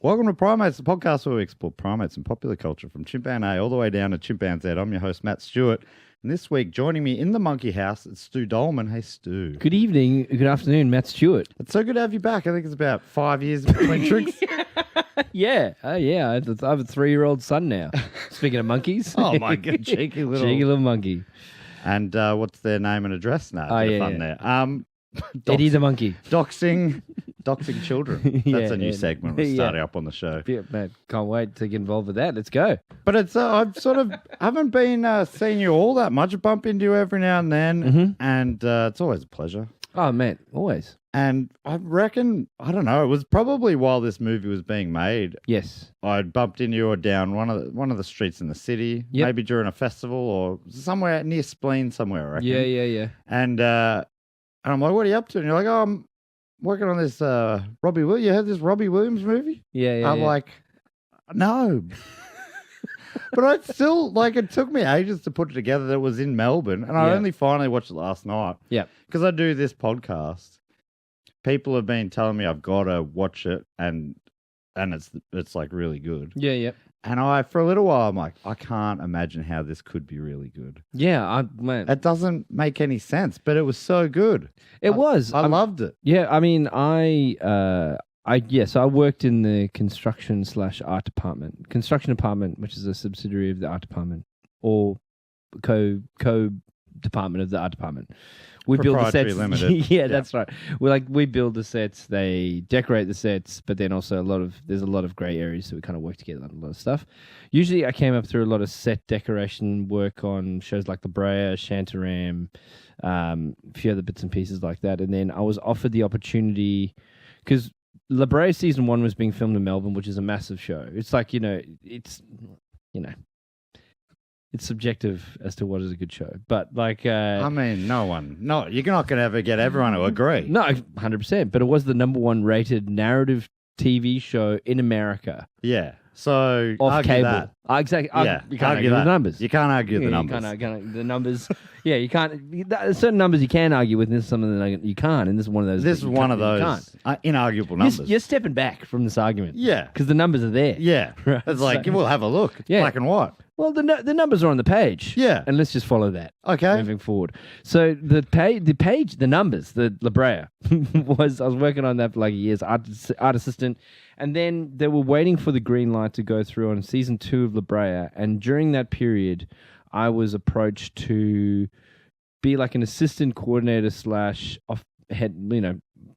Welcome to Primates, the podcast where we explore primates and popular culture from chimpanzee all the way down to chimpanzee. I'm your host, Matt Stuart. And this week, joining me in the monkey house, it's Stu Daulman. Hey, Stu. Good evening, good afternoon, Matt Stuart. It's so good to have you back. I think it's about 5 years between drinks. Yeah. I have a 3-year-old son now. Speaking of monkeys. Oh, my God. Cheeky little monkey. And what's their name and address now? Fun there. Eddie the monkey. Doxing children. That's a new segment we're starting up on the show. Yeah, man, can't wait to get involved with that. Let's go. But it's I've sort of haven't been seeing you all that much. I bump into you every now and then, and it's always a pleasure. Oh, man, always. And I reckon, I don't know, it was probably while this movie was being made. Yes. I'd bumped into you down one of the streets in the city, maybe during a festival or somewhere near Spleen somewhere, I reckon. Yeah. And I'm like, what are you up to? And you're like, oh, I'm working on this Robbie Williams. You heard this Robbie Williams movie? Yeah. I'm like, no. But I still, it took me ages to put it together that it was in Melbourne. And I only finally watched it last night. Yeah. Because I do this podcast. People have been telling me I've got to watch it and it's like really good. Yeah. And for a little while, I'm like, I can't imagine how this could be really good. Yeah, man. It doesn't make any sense, but it was so good. I loved it. Yeah, I mean, so I worked in the construction/art department. Construction department, which is a subsidiary of the art department, or co-department of the art department. We build the sets. Limited. Yeah, that's right. We build the sets, they decorate the sets, but then also there's a lot of grey areas, so we kind of work together on a lot of stuff. Usually I came up through a lot of set decoration work on shows like La Brea, Shantaram, a few other bits and pieces like that. And then I was offered the opportunity, because La Brea season 1 was being filmed in Melbourne, which is a massive show. It's like, it's subjective as to what is a good show. But I mean, you're not going to ever get everyone to agree. No, 100%. But it was the #1 rated narrative TV show in America. Yeah. So off cable. That. Exactly. You can't argue the numbers. You can't argue the numbers. The numbers. Yeah, you can't. Certain numbers you can argue with, and there's something that you can't. And this is one of those. This is one of those inarguable numbers. You're stepping back from this argument. Yeah. Because the numbers are there. Yeah. Right? It's like, we'll have a look. It's black and white. Well, the numbers are on the page. Yeah. And let's just follow that. Okay. Moving forward. So the numbers, the La Brea, I was working on that for like a year's art assistant. And then they were waiting for the green light to go through on season 2 of La Brea. And during that period, I was approached to be like an assistant coordinator / head,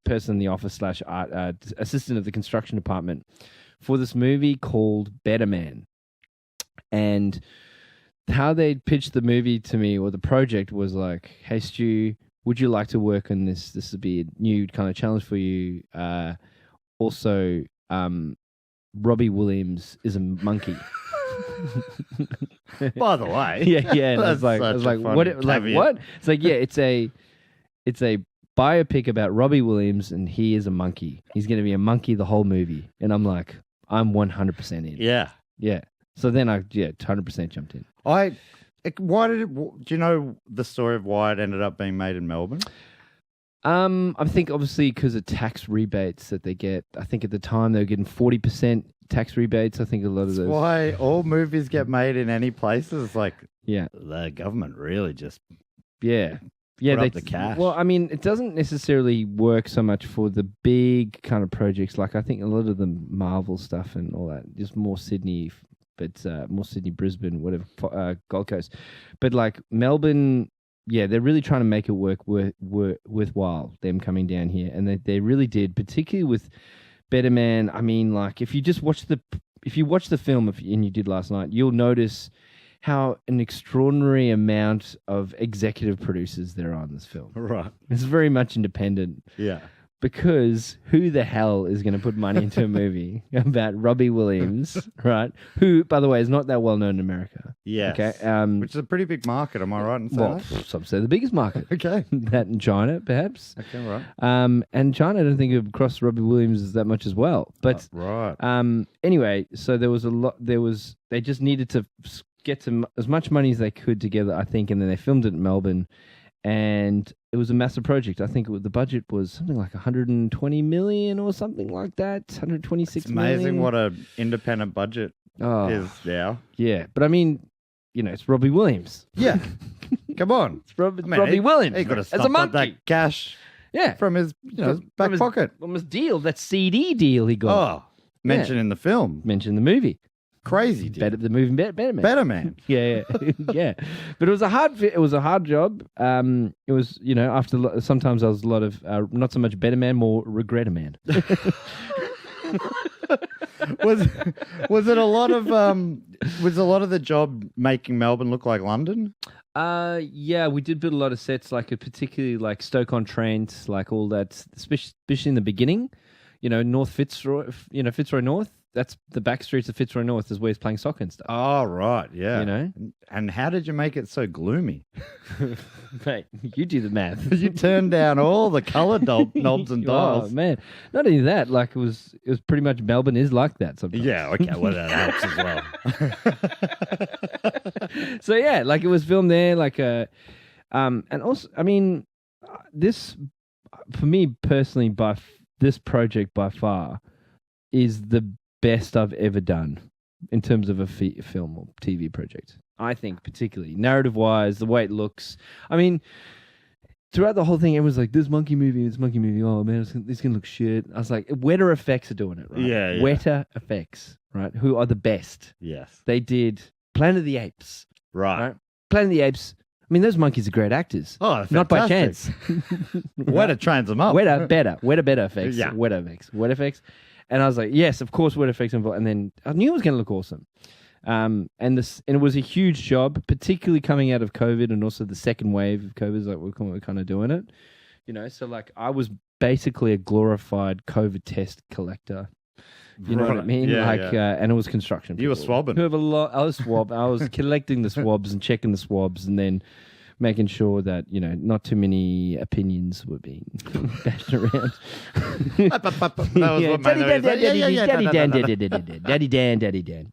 person in the office / assistant of the construction department for this movie called Better Man. And how they pitched the movie to me, or the project, was like, hey, Stu, would you like to work on this? This would be a new kind of challenge for you. Also, Robbie Williams is a monkey. By the way. Yeah. I was like, what? It's like, yeah, it's a biopic about Robbie Williams, and he is a monkey. He's going to be a monkey the whole movie. And I'm like, I'm 100% in. Yeah. So then I 100% jumped in. Do you know the story of why it ended up being made in Melbourne? I think obviously because of tax rebates that they get. I think at the time they were getting 40% tax rebates. I think a lot of those. Why all movies get made in any places? It's like, the government really just put up the cash. Well, I mean, it doesn't necessarily work so much for the big kind of projects. Like I think a lot of the Marvel stuff and all that, just more Sydney. But more Sydney, Brisbane, whatever, Gold Coast. But like Melbourne, they're really trying to make it work worthwhile, them coming down here. And they really did, particularly with Better Man. I mean, like if you watch the film, and you did last night, you'll notice how an extraordinary amount of executive producers there are on this film. Right. It's very much independent. Yeah. Because who the hell is going to put money into a movie about Robbie Williams, right? Who, by the way, is not that well known in America. Yes. Okay. Which is a pretty big market, am I right in saying that? Some say the biggest market. Okay. That in China, perhaps. Okay, right. And China, I don't think have crossed Robbie Williams that much as well. But right. Anyway, so there was a lot. They just needed to get as much money as they could together, I think, and then they filmed it in Melbourne. And it was a massive project. I think the budget was something like 120 million or something like that. 126 It's amazing million. what an independent budget is now. Yeah, but I mean, it's Robbie Williams. Yeah. Come on. It's Robbie Williams. He got to as a stump up monkey. that cash from his back pocket. From his deal, that CD deal he got. Oh, mentioned in the film. Mentioned in the movie. Crazy deal. The movie Better Man. Better Man. Yeah, yeah. But it was a hard job. It was, after sometimes I was a lot of not so much Better Man, more Regret a Man. was it a lot of the job making Melbourne look like London? Yeah, we did build a lot of sets, particularly like Stoke-on-Trent, like all that, especially in the beginning. North Fitzroy, Fitzroy North. That's the back streets of Fitzroy North is where he's playing soccer and stuff. Oh, right, yeah. You know? And how did you make it so gloomy? Mate, you do the math. You turned down all the coloured knobs and dials. Oh, man. Not only that, it was pretty much Melbourne is like that sometimes. Yeah, okay, well, that helps as well. So, yeah, it was filmed there, and also, I mean, this, for me personally, this project by far is the best I've ever done in terms of a film or TV project. I think particularly narrative-wise, the way it looks. I mean, throughout the whole thing, everyone's like, this monkey movie. Oh, man, it's going to look shit. I was like, Weta Effects are doing it, right? Yeah. Weta Effects, right? Who are the best. Yes. They did Planet of the Apes. Right. Planet of the Apes. I mean, those monkeys are great actors. Oh, fantastic. Not by chance. Weta trains them up. Weta better effects. Yeah. Weta effects. And I was like, yes, of course, Weta effects involved. And then I knew it was going to look awesome. And it was a huge job, particularly coming out of COVID and also the second wave of COVID. Like we're kind of doing it, So I was basically a glorified COVID test collector. You know what I mean? Yeah, and it was construction people. You were swabbing. I was collecting the swabs and checking the swabs, and then making sure that not too many opinions were being bashed around. Daddy Dan.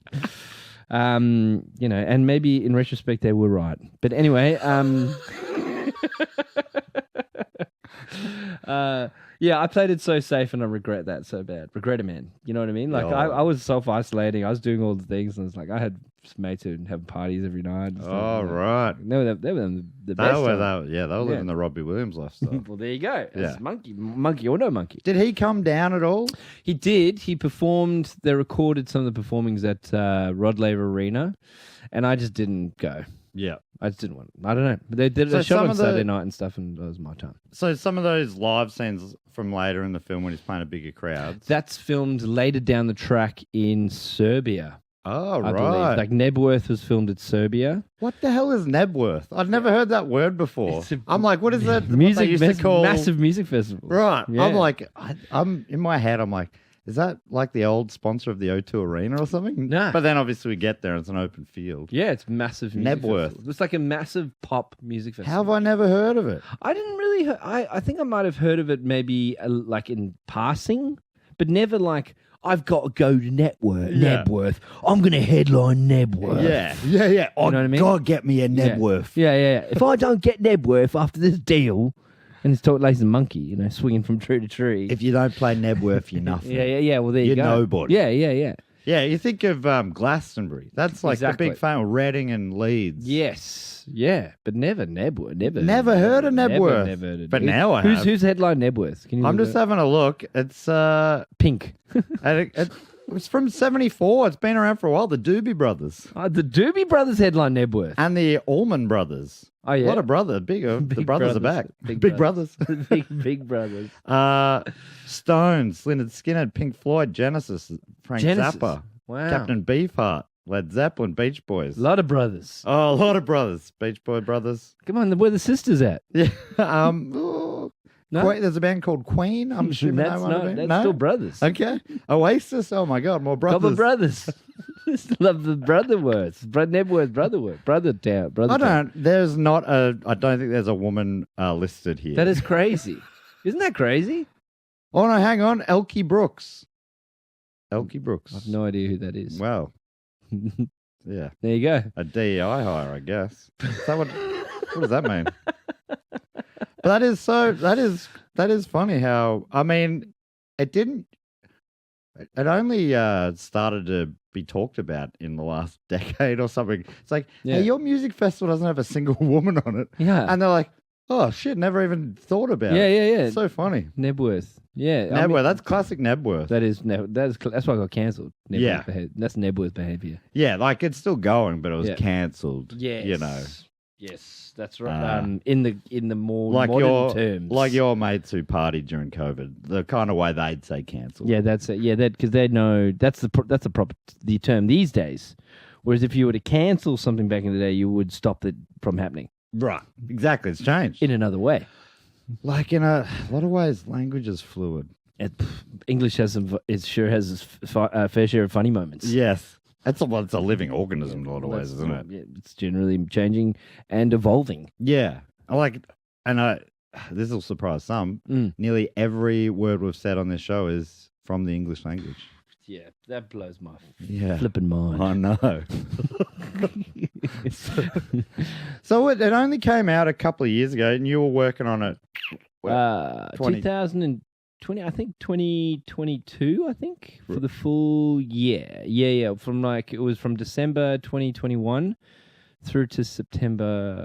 And maybe in retrospect they were right, but anyway. Yeah, I played it so safe and I regret that so bad. Regret it, man. You know what I mean? I was self-isolating. I was doing all the things, and it's like I had mates who have parties every night. Oh, right. They were the best. They were living the Robbie Williams lifestyle. Well, there you go. Yeah. Monkey or no monkey. Did he come down at all? He did. He performed. They recorded some of the performings at Rod Laver Arena, and I just didn't go. Yeah. I just didn't want it. I don't know. But they did a show on Saturday night and stuff, and that was my time. So some of those live scenes from later in the film when he's playing a bigger crowd. That's filmed later down the track in Serbia. Oh, I right. believe. Nebworth was filmed at Serbia. What the hell is Nebworth? I've never heard that word before. I'm like, what is that? Massive music festival. Right. Yeah. I'm like, I'm in my head, I'm like, is that like the old sponsor of the O2 Arena or something? Nah. But then obviously we get there and it's an open field. Yeah, it's massive music Nebworth. festival. It's like a massive pop music festival. How have I never heard of it? I didn't really... I think I might have heard of it maybe in passing, but never I've got to go to Nebworth. I'm going to headline Nebworth. Yeah. You know what I mean? God, get me a Nebworth. Yeah. If I don't get Nebworth after this deal... And it's talking like a monkey, swinging from tree to tree. If you don't play Nebworth, you're nothing. Yeah. Well, there you go. You're nobody. Yeah. Yeah, you think of Glastonbury. That's like Exactly. the big fan of Reading and Leeds. Yes. Yeah. But never Nebworth. Never heard of Nebworth. Never heard of But now I have. Who's headline Nebworth? I'm just having a look. It's Pink. It's from 1974. It's been around for a while. The Doobie Brothers. The Doobie Brothers headline Nebworth. And the Allman Brothers. Oh, yeah. A lot of brothers. The brothers are back. Big brothers. big brothers. Stones, Lynyrd Skynyrd, Pink Floyd, Genesis, Frank Zappa, Wow. Captain Beefheart, Led Zeppelin, Beach Boys. A lot of brothers. Oh, a lot of brothers. Beach Boy brothers. Come on, where the sisters at? Yeah. No? There's a band called Queen. I'm assuming that's still brothers. Okay. Oasis. Oh my God, more brothers. Couple brothers. Love the brother words. Nebworth brother word. Brother town. I don't think there's a woman listed here. That is crazy. Isn't that crazy? Oh no, hang on. Elkie Brooks. Elkie Brooks. I have no idea who that is. Wow. Yeah. There you go. A DEI hire, I guess. Is that what does that mean? But that is funny how, I mean, it only started to be talked about in the last decade or something. It's like, hey, your music festival doesn't have a single woman on it. Yeah. And they're like, oh shit, never even thought about it. Yeah. It's so funny. Nebworth. Yeah. Nebworth, that's classic Nebworth. That's why I got cancelled. Yeah. That's Nebworth behaviour. Yeah, like it's still going, but it was cancelled. Yes. You know. Yes, that's right. In the more like modern terms. Like your mates who partied during COVID, the kind of way they'd say cancelled. Yeah, that's it. Yeah, because they know that's the term these days. Whereas if you were to cancel something back in the day, you would stop it from happening. Right. Exactly. It's changed. In another way. Like in a lot of ways, language is fluid. English has its fair share of funny moments. Yes. It's a living organism in a lot of ways, isn't it? Yeah, it's generally changing and evolving. Yeah. This will surprise some. Nearly every word we've said on this show is from the English language. Yeah, that blows my flipping mind. I know. So it only came out a couple of years ago, and you were working on it. 2020, I think 2022, I think, for the full year. Yeah. It was from December 2021 through to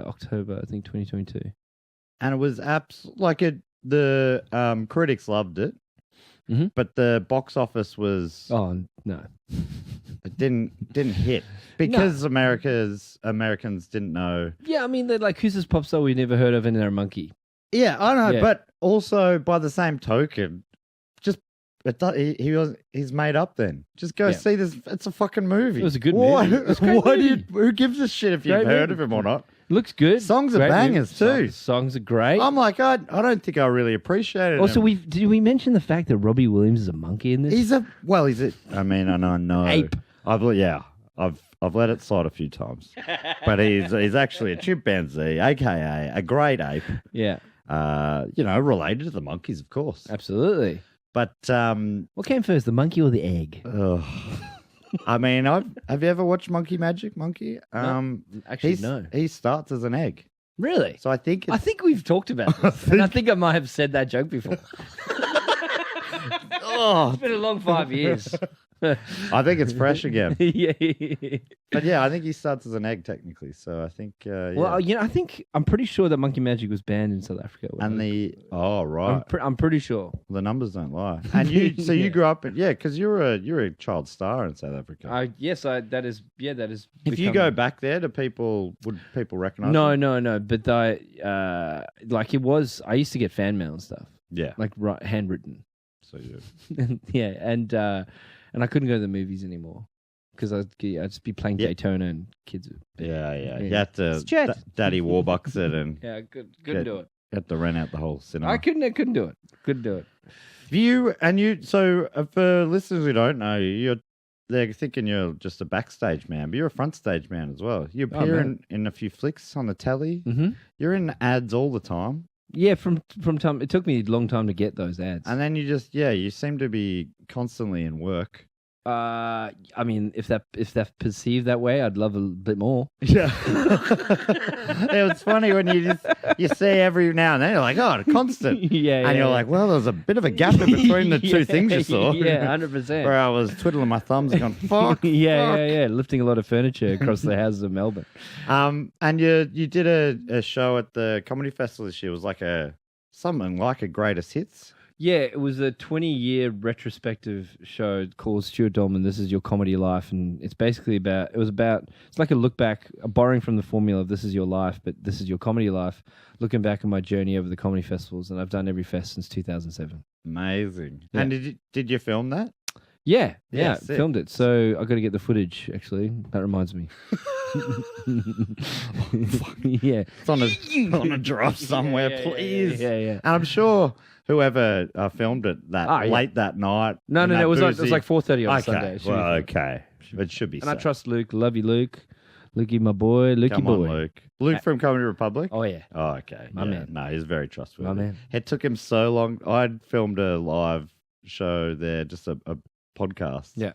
October, I think 2022. And it was the critics loved it. Mm-hmm. But the box office was... Oh, no. It didn't hit because Americans didn't know. Yeah, I mean, they're like, who's this pop star we never heard of and they're a monkey? Yeah, I know, but also by the same token, he's made up then. Just go see this. It's a fucking movie. It was a good movie. Who gives a shit if you've heard of him or not? Looks good. Songs are bangers too. Songs are great. I'm like, I don't think I really appreciated it. Also, did we mention the fact that Robbie Williams is a monkey in this? I mean, I know. Ape. I've let it slide a few times. But he's actually a chimpanzee, aka a great ape. Yeah. Related to the monkeys, of course. Absolutely. But what came first, the monkey or the egg? I mean, have you ever watched Monkey Magic? Monkey? No. Actually, no. He starts as an egg. Really? So I think we've talked about this. And I think I might have said that joke before. It's been a long 5 years. I think it's fresh again. Yeah. But yeah, I think he starts as an egg technically. So I think. Well, I'm pretty sure that Monkey Magic was banned in South Africa. Right. I'm pretty sure. The numbers don't lie. And you grew up because you're a child star in South Africa. Yes, that is. If you go back there, would people recognize? No. But it was. I used to get fan mail and stuff. Yeah. Like handwritten. So yeah. Yeah, and I couldn't go to the movies anymore because I'd just be playing Daytona and kids. Yeah. You had to Daddy Warbucks it and couldn't do it. You had to rent out the whole cinema. I couldn't do it. Couldn't do it. So for listeners who don't know, they're thinking you're just a backstage man, but you're a front stage man as well. You appear in a few flicks on the telly. Mm-hmm. You're in ads all the time. Yeah, from time. It took me a long time to get those ads. And then you seem to be constantly in work. I mean, if that perceived that way, I'd love a bit more. Yeah. It's funny when you see every now and then, you're like, oh, constant. And you're like, well, there's a bit of a gap in between the two things you saw. Yeah, 100%. Where I was twiddling my thumbs and going, fuck. Yeah. Lifting a lot of furniture across the houses of Melbourne. And you did a show at the Comedy Festival this year. It was like something like a greatest hits. Yeah, it was a 20-year retrospective show called Stuart Daulman, This Is Your Comedy Life. And it's basically it's like a look back, a borrowing from the formula of This Is Your Life, but this is your comedy life, looking back at my journey over the comedy festivals. And I've done every fest since 2007. Amazing. Yeah. And did you film that? Yeah, sick. Filmed it. So I got to get the footage, actually. That reminds me. Yeah. It's on a drop somewhere, please. Yeah. And I'm sure whoever filmed it late that night. No. It was like 4:30 on Sunday. Okay. It should be. And I trust Luke. Love you, Luke. Lukey, my boy. Lukey Come boy. on, Luke. Luke from Comedy Republic? Oh, yeah. Oh, okay. My man. No, he's very trustworthy. My man. It took him so long. I'd filmed a live show there, just a podcast. Yeah.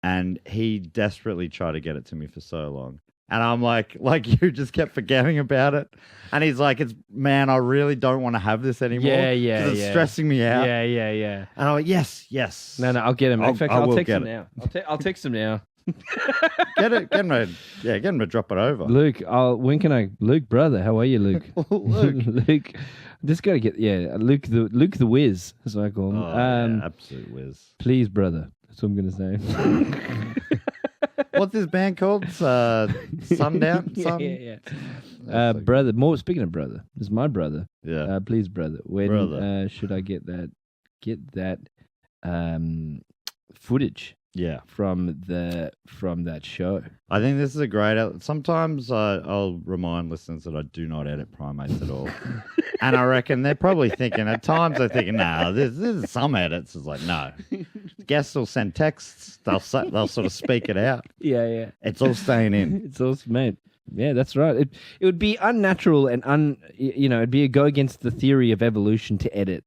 And he desperately tried to get it to me for so long. And I'm like you just kept forgetting about it. And he's like, man, I really don't want to have this anymore. Yeah. Because it's stressing me out. Yeah. And I'm like, yes. No, I'll get him. In fact, I'll text him now. I'll text him now. Get him to drop it over. Luke, Luke, brother, how are you, Luke? Luke. Just got to get, Luke the Whiz, as I call him. Absolute whiz. Please, brother. That's what I'm going to say. What's this band called? Sundown? Yeah. Brother, speaking of brother, this is my brother. Yeah. Please, brother. When should I get that footage? Yeah, from that show. I think this is a great. Sometimes I'll remind listeners that I do not edit primates at all, and I reckon they're probably thinking at times they're thinking, "No, there's some edits." It's like, no, guests will send texts. They'll sort of speak it out. Yeah. It's all staying in. It's all mate. Yeah, that's right. It would be unnatural and it'd be a go against the theory of evolution to edit.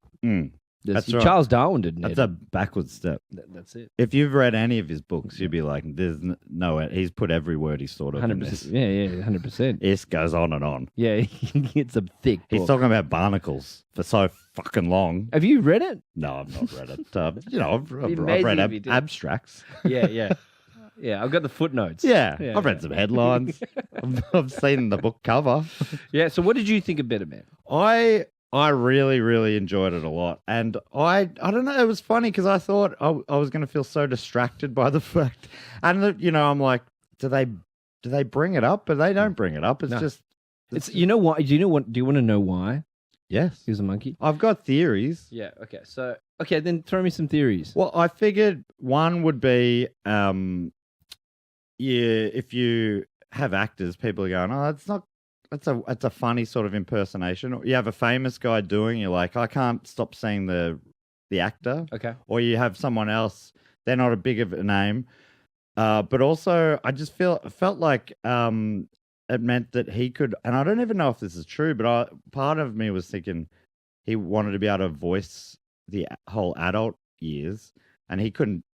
That's right. Charles Darwin didn't. That's a backward step. That's it. If you've read any of his books, you'd be like, "There's no." He's put every word he's thought of. 100%. Yeah, 100%. This goes on and on. Yeah, it's a thick book. He's talking about barnacles for so fucking long. Have you read it? No, I've not read it. I've amazing read if you did. abstracts. Yeah. Yeah, I've got the footnotes. Yeah, I've read some headlines. I've seen the book cover. Yeah. So, what did you think of Better Man? I really, really enjoyed it a lot. And I don't know, it was funny because I thought I was going to feel so distracted by the fact. And, I'm like, do they bring it up? But they don't bring it up. It's just... It's you know what? Do you want to know why? Yes. He's a monkey? I've got theories. Yeah, okay. So, then throw me some theories. Well, I figured one would be, if you have actors, people are going, oh, it's not... It's a funny sort of impersonation. You have a famous guy doing, you're like, I can't stop seeing the actor. Okay. Or you have someone else, they're not a big of a name. But also I just felt like it meant that he could, and I don't even know if this is true, but part of me was thinking he wanted to be able to voice the whole adult years, and he couldn't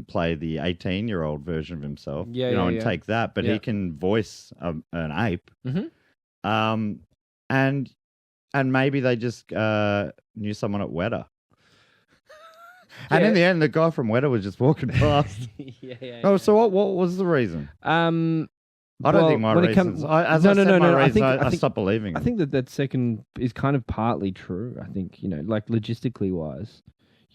play the 18-year-old version of himself. And take that, but he can voice an ape. Mm-hmm. And maybe they just knew someone at Weta. And in the end, the guy from Weta was just walking past. Oh, so what was the reason? I don't think my reasons. I stopped believing it. I think that second is kind of partly true. I think, like logistically wise,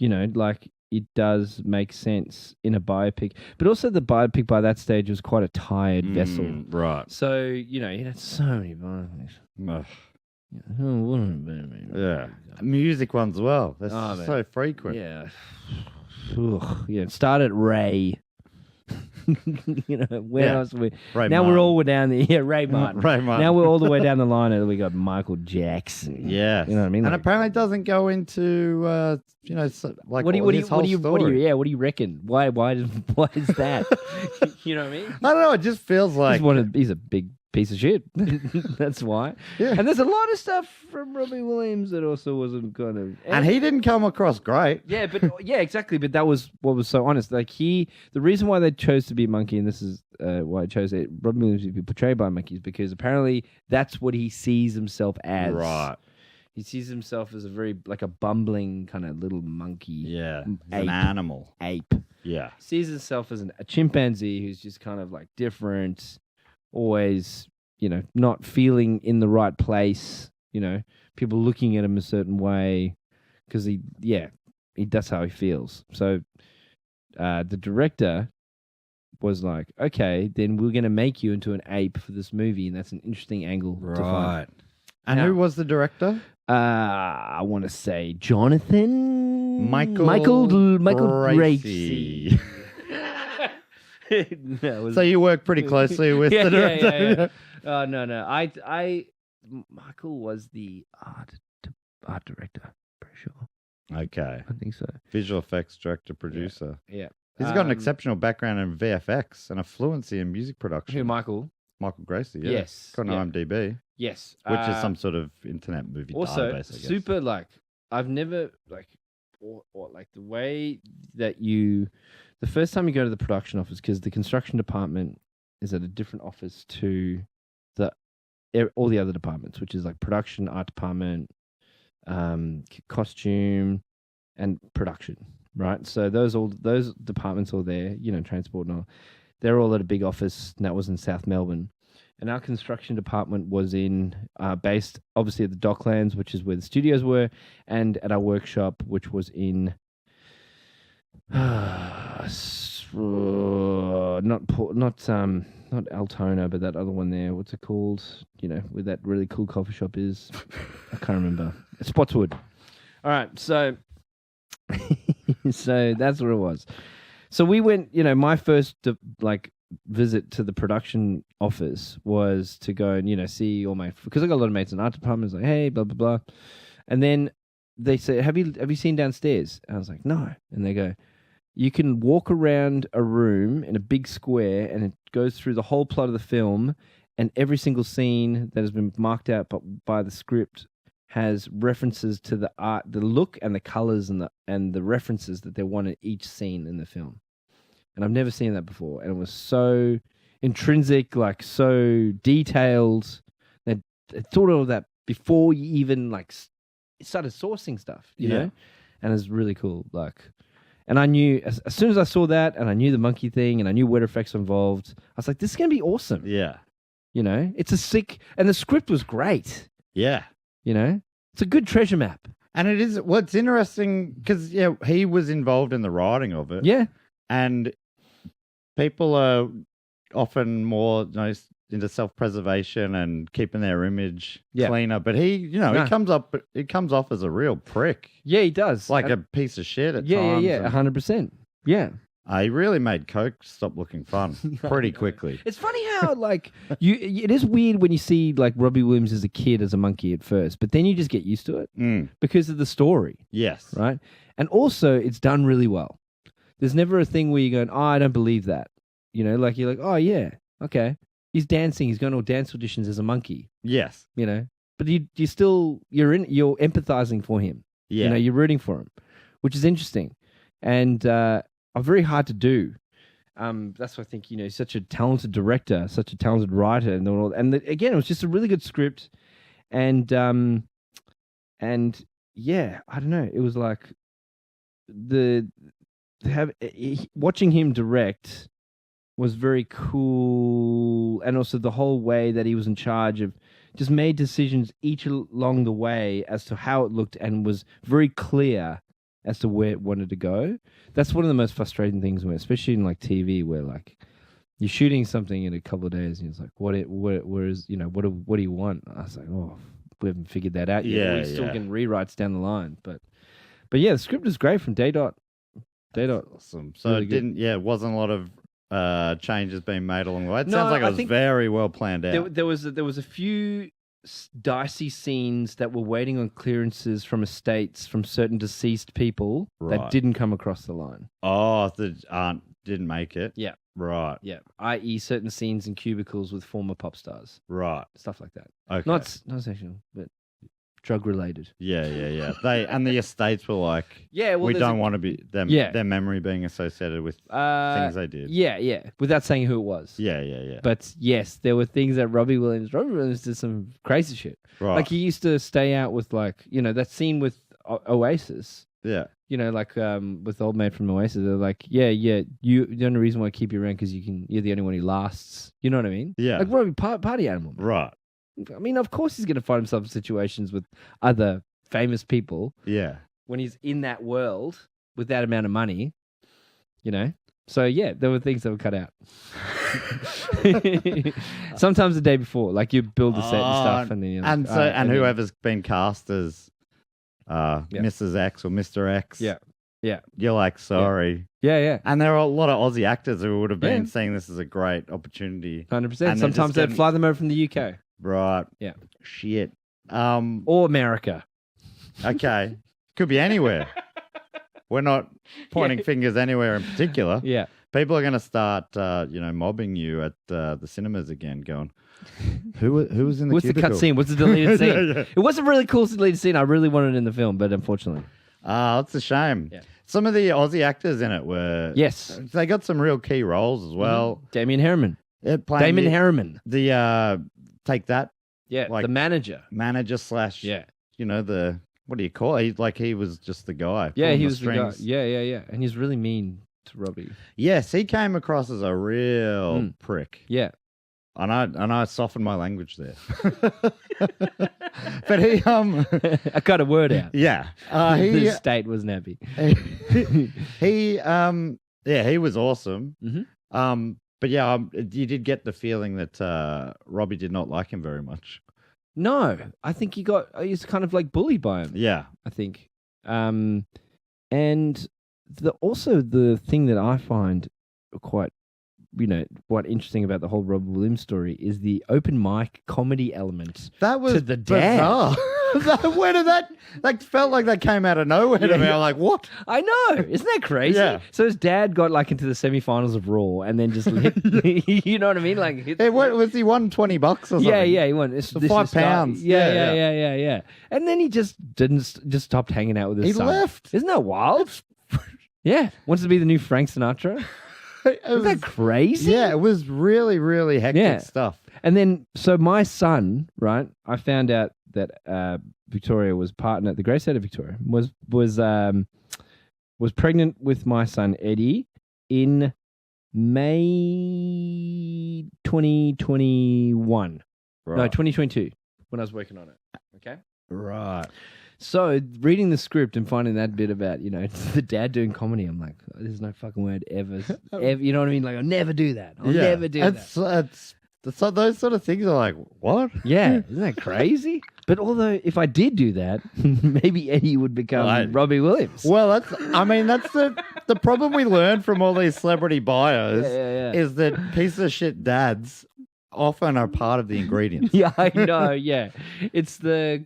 like it does make sense in a biopic. But also the biopic by that stage was quite a tired vessel. Right. So, you had so many biopics. Yeah. Music ones as well. They're so frequent. Yeah. Yeah. Start at Ray. Where else we? Ray now Martin. we're all down there. Yeah, Ray Martin. Ray Martin. Now we're all the way down the line, and we got Michael Jackson. Yeah, you know what I mean. And apparently, it doesn't go into like what do you story. reckon? Why is that? You know what I mean? I don't know. It just feels like he's a big piece of shit. That's why. Yeah. And there's a lot of stuff from Robbie Williams that also wasn't kind of... And he didn't come across great. Yeah, exactly. But that was what was so honest. Like the reason why they chose to be a monkey, and this is why I chose it, Robbie Williams to be portrayed by monkeys, because apparently that's what he sees himself as. Right. He sees himself as a bumbling kind of little monkey. Yeah. An animal. Ape. Yeah. Sees himself as a chimpanzee who's just kind of like different, always, not feeling in the right place, people looking at him a certain way because that's how he feels. So the director was like, okay, then we're going to make you into an ape for this movie, and that's an interesting angle to find. And who was the director? I want to say Jonathan Michael Gracie. So you work pretty closely with the director. Yeah. No. Michael was the art director, pretty sure. Okay. I think so. Visual effects director, producer. Yeah. He's got an exceptional background in VFX and a fluency in music production. Who, Michael? Michael Gracie, yeah. Yes. Got an IMDb. Yes. Which is some sort of internet movie also, database, I guess. super, I've never, or the way that the first time you go to the production office, because the construction department is at a different office to all the other departments, which is like production, art department, costume, and production. Right. So those departments all there, transport and all, they're all at a big office, and that was in South Melbourne. And our construction department was based obviously at the Docklands, which is where the studios were, and at our workshop, which was in not Altona, but that other one there. What's it called? Where that really cool coffee shop is. I can't remember. Spotswood. All right, so so that's where it was. So we went. My first visit to the production office was to go and see all my, because I got a lot of mates in art departments. Like, hey, blah blah blah, and then they say, have you seen downstairs? And I was like, no, and they go, you can walk around a room in a big square, and it goes through the whole plot of the film, and every single scene that has been marked out by the script has references to the art, the look, and the colors, and the references that they want in each scene in the film. And I've never seen that before, and it was so intrinsic, like so detailed. They thought of that before you even started sourcing stuff, you know, and it's really cool. And I knew as soon as I saw that, and I knew the monkey thing, and I knew what effects involved, I was like, this is going to be awesome. Yeah. It's a sick, and the script was great. Yeah. It's a good treasure map. And it is, what's interesting, because, he was involved in the writing of it. Yeah. And people are often more into self-preservation and keeping their image cleaner. But he comes off as a real prick. Yeah, he does. Like a piece of shit at Yeah, times. 100%. Yeah. He really made Coke stop looking fun pretty quickly. It's funny how it is weird when you see Robbie Williams as a kid as a monkey at first, but then you just get used to it because of the story. Yes. Right? And also it's done really well. There's never a thing where you're going, oh, I don't believe that. You're like, oh yeah, okay. He's dancing, he's going to dance auditions as a monkey. Yes. But you're empathizing for him. Yeah. You're rooting for him, which is interesting. And very hard to do. That's why I think, he's such a talented director, such a talented writer, and again, it was just a really good script, and yeah, I don't know, it was like watching him direct was very cool, and also the whole way that he was in charge of just made decisions each along the way as to how it looked, and was very clear as to where it wanted to go. That's one of the most frustrating things, especially in TV, where you're shooting something in a couple of days, and it's like, what do you want? I was like, oh, we haven't figured that out yet. Yeah, We're still getting rewrites down the line, but yeah, the script is great from Day Dot. Awesome. So really it wasn't a lot of changes being made along the way. It No, sounds like I it was think very well planned out. There was a few dicey scenes that were waiting on clearances from estates from certain deceased people that didn't come across the line. Oh, the aunt didn't make it. Yeah. Right. Yeah. I.e. certain scenes in cubicles with former pop stars. Right. Stuff like that. Okay. Not sexual, but drug related. Yeah. The estates were like, we don't want to be their memory being associated with things they did. Yeah. Without saying who it was. Yeah. But yes, there were things that Robbie Williams did some crazy shit. Right. He used to stay out with that scene with Oasis. Yeah. With the old mate from Oasis, they're like, the only reason why I keep you around because you're the only one who lasts. You know what I mean? Yeah. Like Robbie, party animal. Man. Right. I mean, of course he's going to find himself in situations with other famous people. Yeah. When he's in that world with that amount of money, So yeah, there were things that were cut out. Sometimes the day before, you build the set and stuff, and then and whoever's been cast as Mrs. X or Mr. X. Yeah. You're like, sorry. Yeah. And there are a lot of Aussie actors who would have been seeing this as a great opportunity. 100%. Sometimes they'd fly them over from the UK. Right. Yeah. Shit. Or America. Okay. Could be anywhere. We're not pointing fingers anywhere in particular. Yeah. People are going to start, mobbing you at the cinemas again, going, who was in the What's cubicle? the cut scene? What's the deleted scene? Yeah. It was a really cool deleted scene. I really wanted it in the film, but unfortunately. It's a shame. Yeah. Some of the Aussie actors in it were... Yes. They got some real key roles as well. Damien Harriman. playing Damon Harriman. the Take That Yeah, like, the manager. / Yeah. the what do you call it? He was just the guy. Yeah, pulling he the was the guy. strings. Yeah. And he's really mean to Robbie. Yes, he came across as a real prick. Yeah. And I softened my language there. But he I got a word out. yeah. The state wasn't happy. he was awesome. Mm-hmm. But yeah, you did get the feeling that Robbie did not like him very much. No, I think he's kind of like bullied by him. Yeah. I think. And the thing that I find quite interesting about the whole Robbie Williams story is the open mic comedy element. That was to the dad. bizarre. Where did that felt like that came out of nowhere to me. I'm like, what? I know. Isn't that crazy? Yeah. So his dad got like into the semifinals of Raw and then just you know what I mean? Like He won $20 or something. Yeah, he won. It's £5. Yeah. And then he just stopped hanging out with his son. He left. Isn't that wild? Yeah. Wants to be the new Frank Sinatra. Isn't that crazy? Yeah, it was really, really hectic stuff. And then, so my son, right, I found out that Victoria was pregnant. The great state of Victoria was pregnant with my son Eddie in May 2021. Right. No, 2022 when I was working on it. Okay. Right. So reading the script and finding that bit about, the dad doing comedy, I'm like, there's no fucking word ever, you know what I mean? Like, I'll never do that. I'll never do that. So those sort of things are like, what? Yeah, isn't that crazy? But although if I did do that, maybe Eddie would become Robbie Williams. Well, that's the problem we learned from all these celebrity bios is that piece of shit dads often are part of the ingredients. Yeah, I know. Yeah, it's like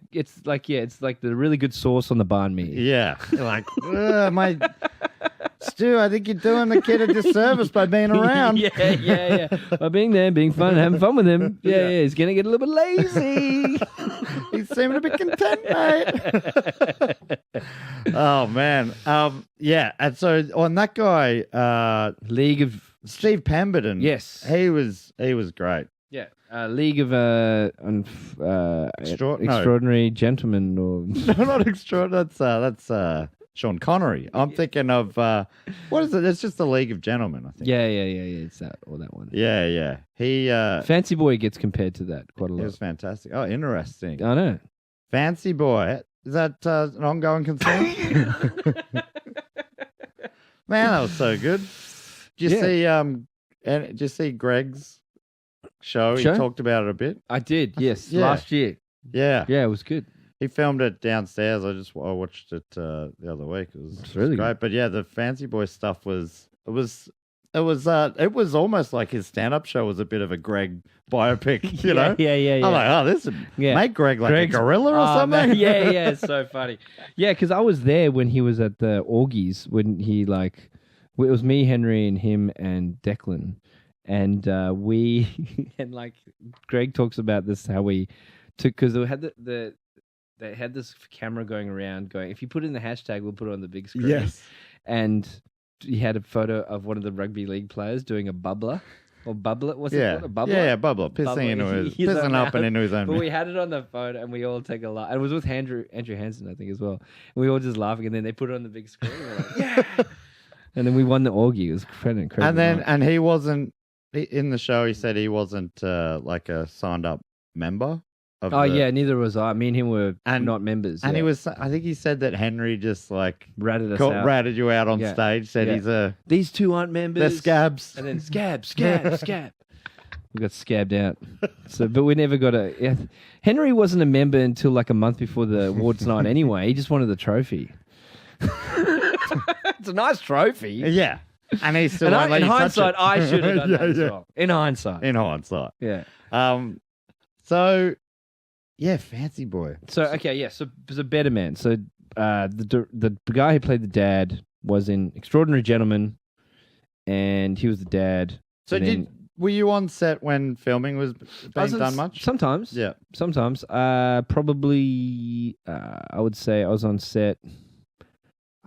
the really good sauce on the banh mi. Yeah, you're like Stu, I think you're doing the kid a disservice by being around. Yeah. By being there, being fun, having fun with him. Yeah. He's gonna get a little bit lazy. He's seeming to be content, mate. Oh man, yeah. And so on that guy, League of Steve Pemberton. Yes, he was great. Yeah, League of Extraordinary Gentlemen, or no, not extraordinary. That's Sean Connery. I'm thinking of what is it? It's just the League of Gentlemen, I think. Yeah. It's that one. Yeah. He Fancy Boy gets compared to that quite a lot. It was fantastic. Oh, interesting. I know. Fancy Boy. Is that an ongoing concern? Man, that was so good. Did you see Greg's show? He talked about it a bit. I did. Yes, Yeah. last year. Yeah, it was good. He filmed it downstairs. I watched it the other week. It was really great. good. But yeah, the Fancy Boy stuff was almost like his stand-up show was a bit of a Greg biopic. You know? Yeah. I'm like, this would make Greg like Greg's a gorilla or something. Man. Yeah, it's so funny. Yeah, because I was there when he was at the Orgies when he it was me, Henry, and him and Declan, and we and Greg talks about this how we took because they had they had this camera going around going, if you put in the hashtag, we'll put it on the big screen. Yes. And he had a photo of one of the rugby league players doing a bubbler. Or bubbler? What's it called? A bubbler? Yeah, bubbler. Pissing up and into his own But mouth. we had it on the phone and we all take a laugh. And it was with Andrew Hansen, I think, as well. And we all just laughing and then they put it on the big screen. And we're like, yeah. And then we won the Orgie. It was incredible. And he wasn't, in the show, he said he wasn't like a signed up member. Neither was I. Me and him were not members. And he was, I think he said that Henry just ratted us out. Ratted you out on stage, said he's these two aren't members. They're scabs. And then scab. We got scabbed out. But we never got Henry wasn't a member until like a month before the awards night anyway. He just wanted the trophy. It's a nice trophy. Yeah. And he's still in hindsight, I should have done that as well. In hindsight. Yeah. So, yeah, Fancy Boy. So, okay, yeah. So Better Man. So, the guy who played the dad was in Extraordinary Gentlemen, and he was the dad. So, were you on set when filming was being done much? Sometimes. Yeah. Sometimes. Probably, I would say I was on set.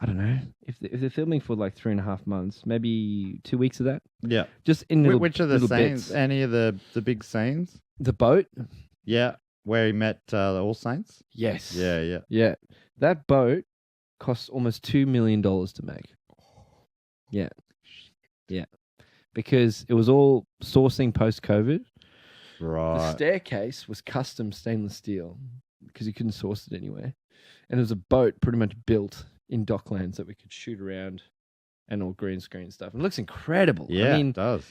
I don't know if they're filming for like 3.5 months, maybe 2 weeks of that. Yeah. Just in little, Which are the little scenes? bits. Any of the big scenes? The boat. Yeah. Where he met the All Saints? Yes. Yeah. Yeah. That boat costs almost $2 million to make. Yeah. Yeah. Because it was all sourcing post-COVID. Right. The staircase was custom stainless steel because you couldn't source it anywhere. And it was a boat pretty much built in Docklands that we could shoot around and all green screen stuff. It looks incredible. Yeah, I mean, it does.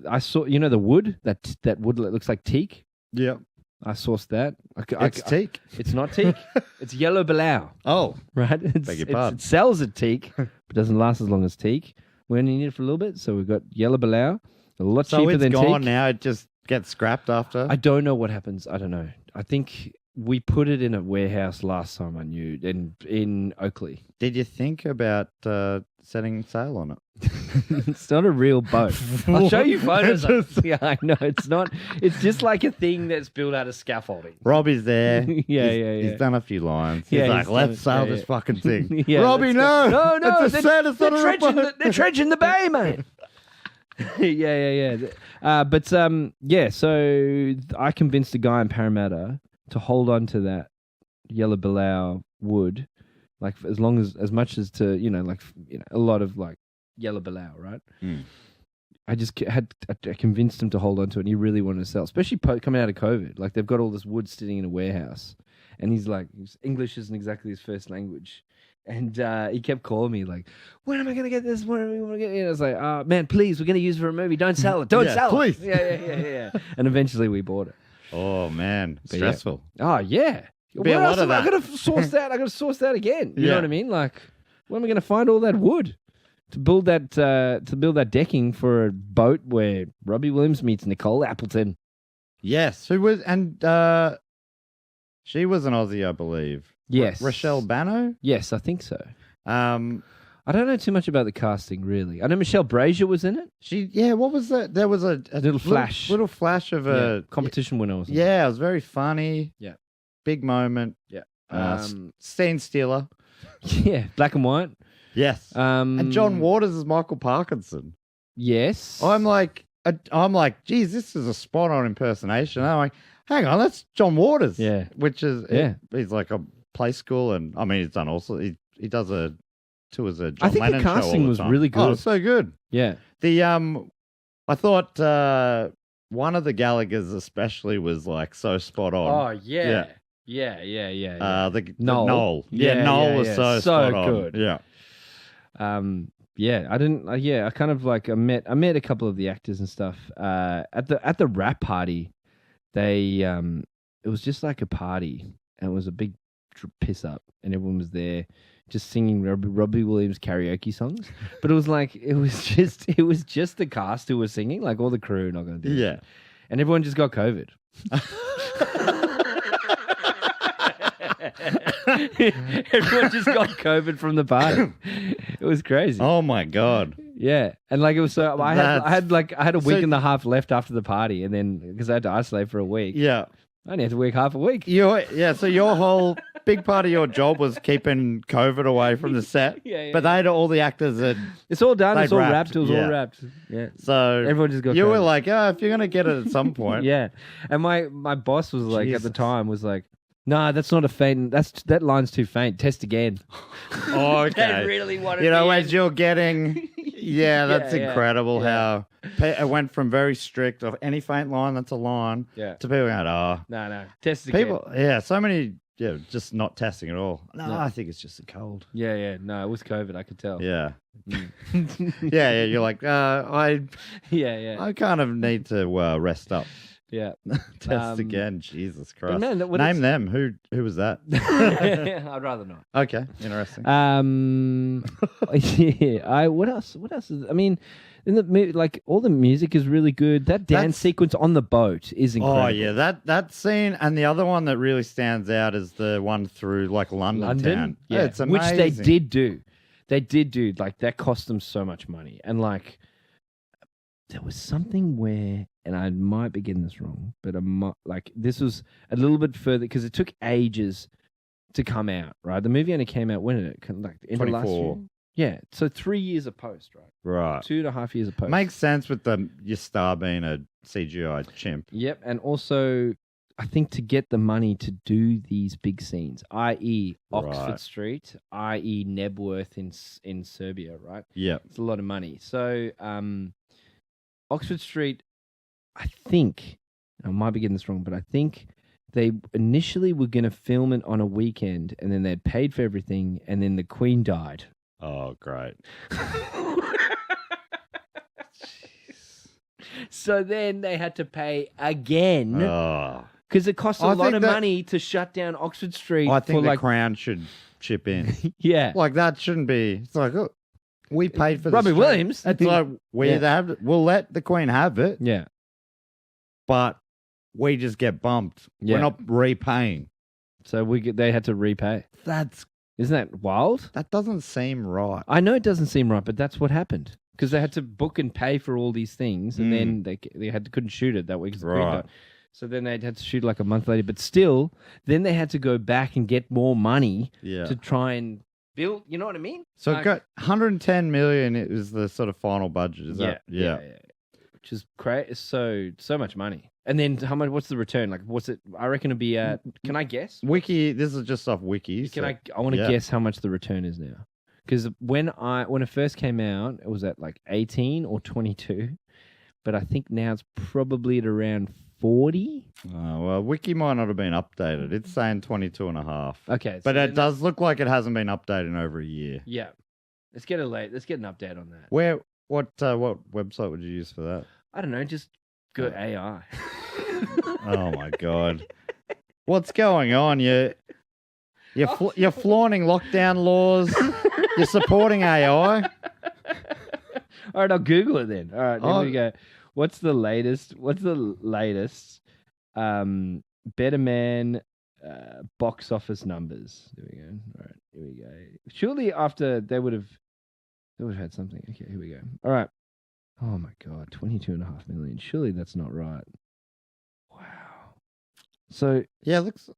I saw, the wood, that wood that looks like teak. Yeah. I sourced that. It's teak. It's not teak. It's yellow balau. Oh. Right? Beg your pardon. It sells at teak, but doesn't last as long as teak. We only need it for a little bit, so we've got yellow balau. A lot cheaper than teak. So it's gone now. It just gets scrapped after? I don't know what happens. I don't know. I think we put it in a warehouse last time I knew, in Oakley. Did you think about setting sail on it? It's not a real boat. I'll show you photos. Yeah, I know. It's not. It's just like a thing that's built out of scaffolding. Robbie's there. Yeah. He's done a few lines. Yeah, he's like, let's sail this fucking thing. Yeah, Robbie, no. No. It's a set. It's not a real boat. They're dredging the bay, mate. Yeah. So I convinced a guy in Parramatta to hold on to that yellow balau wood, like as much as to a lot of like yellow balau, right? Mm. I just I convinced him to hold on to it, and he really wanted to sell, especially coming out of COVID. Like they've got all this wood sitting in a warehouse, and he's like, English isn't exactly his first language. And he kept calling me like, when am I going to get this? When am I going to get it? And I was like, man, please, we're going to use it for a movie. Don't sell it. Don't sell please. it. Yeah. And eventually we bought it. Oh, man. But stressful. Yeah. Oh, yeah. Be a lot of that. I got to source that. I got to source that again. You Yeah. know what I mean? Like, when am I going to find all that wood to build that decking for a boat where Robbie Williams meets Nicole Appleton? Yes. Who was, and she was an Aussie, I believe. Yes. Rochelle Bano? Yes, I think so. I don't know too much about the casting, really. I know Michelle Brazier was in it. What was that? There was a Little flash. Little flash of a competition winner or something. Yeah, it was very funny. Yeah. Big moment. Yeah. Scene stealer. Yeah, black and white. Yes. And John Waters is Michael Parkinson. Yes. I'm like, geez, this is a spot on impersonation. I'm like, hang on, that's John Waters. Yeah. Which is, Yeah. He's like a play school, and I mean, he's done also, he does a tours a John I think Lennon the show all casting the was time. really good. Oh, so good. Yeah. The I thought one of the Gallaghers especially was like so spot on. Oh yeah. Yeah. The Noel. Noel. Yeah, Noel yeah, was yeah. so So spot on. good. Yeah. Yeah, I didn't. I kind of like I met a couple of the actors and stuff. At the rap party, they it was just like a party, and it was a big piss up, and everyone was there just singing Robbie Williams karaoke songs. But it was just the cast who was singing, like all the crew not going to do it. Yeah. And everyone just got COVID. Everyone just got COVID from the party. It was crazy. Oh my God. Yeah, and like it was so I had a week and a half left after the party, and then because I had to isolate for a week. Yeah. I only had to work half a week. So your whole big part of your job was keeping COVID away from the set. Yeah. But all the actors It's all done. It's they'd all wrapped, wrapped. It was yeah. all wrapped. Yeah. So Everyone just got you were COVID. like, if you're gonna get it at some point. Yeah, and my boss was like at the Jesus. time was like, "Nah, that's not a faint. That line's too faint. Test again." Oh, okay. They really wanted as you're getting, that's Yeah, incredible yeah. how it went from very strict of any faint line, that's a line, Yeah. to people going, No, test again. people, so many, just not testing at all. No, Yeah. I think it's just a cold. Yeah. No, it was COVID. I could tell. Yeah. Mm. Yeah, you're like, I kind of need to rest up. Yeah. Test again. Jesus Christ. man, Name them. Who was that? I'd rather not. Okay, interesting. What else? I mean, in the like all the music is really good. That dance sequence on the boat is incredible. Oh yeah, that scene, and the other one that really stands out is the one through like London town. Yeah, It's amazing. which they did do. They did do like that cost them so much money, and like there was something where, and I might be getting this wrong, but like this was a little bit further because it took ages to come out, right? The movie only came out when did it? Like end of last year. 24. Yeah, so 3 years of post, right? Right. 2.5 years of post. Makes sense with your star being a CGI chimp. Yep, and also I think to get the money to do these big scenes, i.e. Oxford Right. Street, i.e. Nebworth in Serbia, right? Yeah. It's a lot of money. So Oxford Street, I think, I might be getting this wrong, but I think they initially were going to film it on a weekend, and then they'd paid for everything, and then the Queen died. Oh, great. So then they had to pay again Oh. because it cost a I lot think of that- money to shut down Oxford Street. I think for the Crown should chip in. yeah, Like, that shouldn't be. It's like, oh, we paid for Robbie this. Williams. It's like, we'll let the Queen have it, Yeah, but we just get bumped. Yeah. We're not repaying. so they had to repay. Isn't that wild? That doesn't seem right. I know it doesn't seem right, but that's what happened because they had to book and pay for all these things, and then they couldn't shoot it that week. Right. So then they had to shoot like a month later, but still, then they had to go back and get more money Yeah. to try and build. You know what I mean? So Like- it got 110 million. It was the sort of final budget. Is that? Yeah. Which is great. It's so much money. And then how much? What's the return? Like, what's it? I reckon it'd be at. Can I guess? Wiki. This is just off Wiki. Can so- I want to yeah. guess how much the return is now. Because when it first came out, it was at like 18 or 22, but I think now it's probably at around 40. Oh, well, Wiki might not have been updated. It's saying 22 and a half. Okay, But then it does look like it hasn't been updated in over a year. Yeah, let's get an update on that. What website would you use for that? I don't know, just go AI. Oh my god. What's going on? You're flaunting lockdown laws. You're supporting AI. All right, I'll Google it then. All right, here we go. What's the latest? Better Man box office numbers. There we go. All right, here we go. Surely after they would have had something. Okay, here we go. All right. Oh my God, 22.5 million. Surely that's not right. Wow. So Yeah, looks.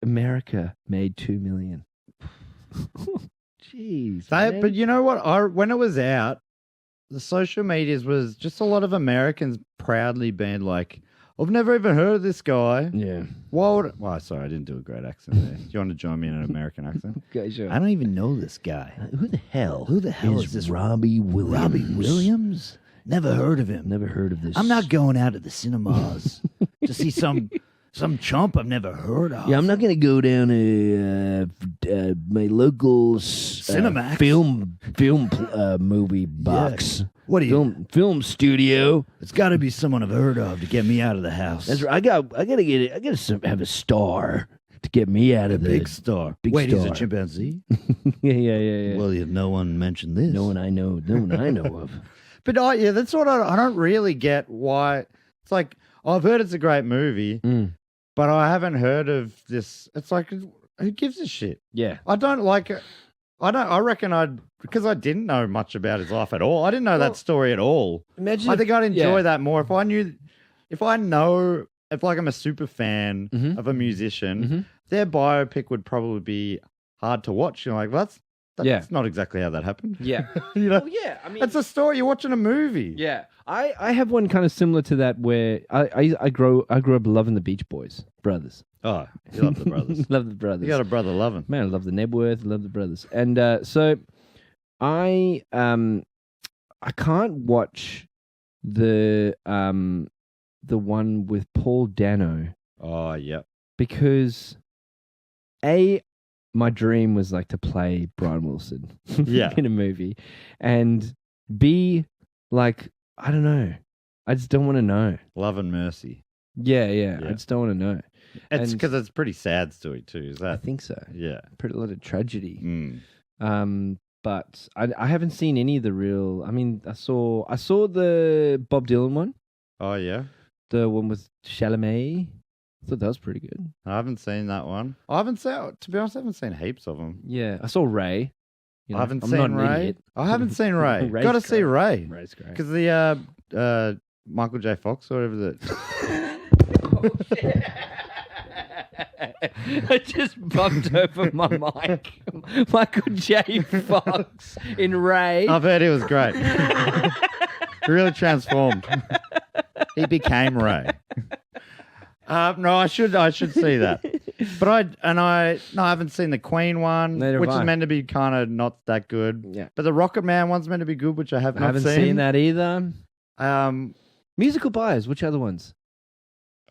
America made 2 million. Jeez. But man. you know what? When it was out, the social medias was just a lot of Americans proudly being like, I've never even heard of this guy. Yeah. Well, sorry, I didn't do a great accent there. Do you want to join me in an American accent? Okay, sure. I don't even know this guy. Who the hell? Who the hell is this? Robbie Williams? Robbie Williams? Never heard of him. Never heard of this. I'm not going out to the cinemas to see some chump I've never heard of. Yeah, I'm not going to go down to my local Cinemax. film movie box. What are you? Film studio. It's got to be someone I've heard of to get me out of the house. That's right. I gotta have a star to get me out of the Big star. Big Wait, he's star. a chimpanzee? yeah. Well, if no one mentioned this. No one I know of. But that's what I don't really get why. It's like, I've heard it's a great movie, but I haven't heard of this. It's like, who gives a shit? Yeah. I don't like it. I reckon because I didn't know much about his life at all. I didn't know that story at all. Imagine. I think I'd enjoy that more if I'm a super fan of a musician, their biopic would probably be hard to watch. You're like, well, that's not exactly how that happened. Yeah. You know? Well, yeah. I mean, It's a story. You're watching a movie. yeah. I have one kind of similar to that where I grew up loving the Beach Boys brothers. Oh, you love the brothers. Love the brothers. You got a brother loving. Man, I love the Nebworth, I love the brothers. And so I can't watch the one with Paul Dano Oh, yeah. because my dream was like to play Brian Wilson Yeah. in a movie, and B, like, I don't know. I just don't want to know. Love and mercy. Yeah. I just don't want to know. It's And- because it's pretty sad story too. Is I that? think so. Yeah. Pretty a lot of tragedy. Mm. But I haven't seen any of the real. I mean, I saw the Bob Dylan one, Oh, yeah. the one with Chalamet. I thought that was pretty good. I haven't seen that one. To be honest, I haven't seen heaps of them. Yeah, I saw Ray. You know, I haven't I'm seen not an Ray. idiot. I haven't seen Ray. Ray's Got to see great. Ray. Ray's great. Because the Michael J. Fox or whatever that. I just bumped over my mic. Michael J. Fox in Ray. I've heard he was great. Really transformed. He became Ray. No, I should see that. But I haven't seen the Queen one, Neither have which is I. meant to be kind of not that good. Yeah. But the Rocket Man one's meant to be good, which I have I not haven't seen. seen that either. Musical buyers. Which other ones?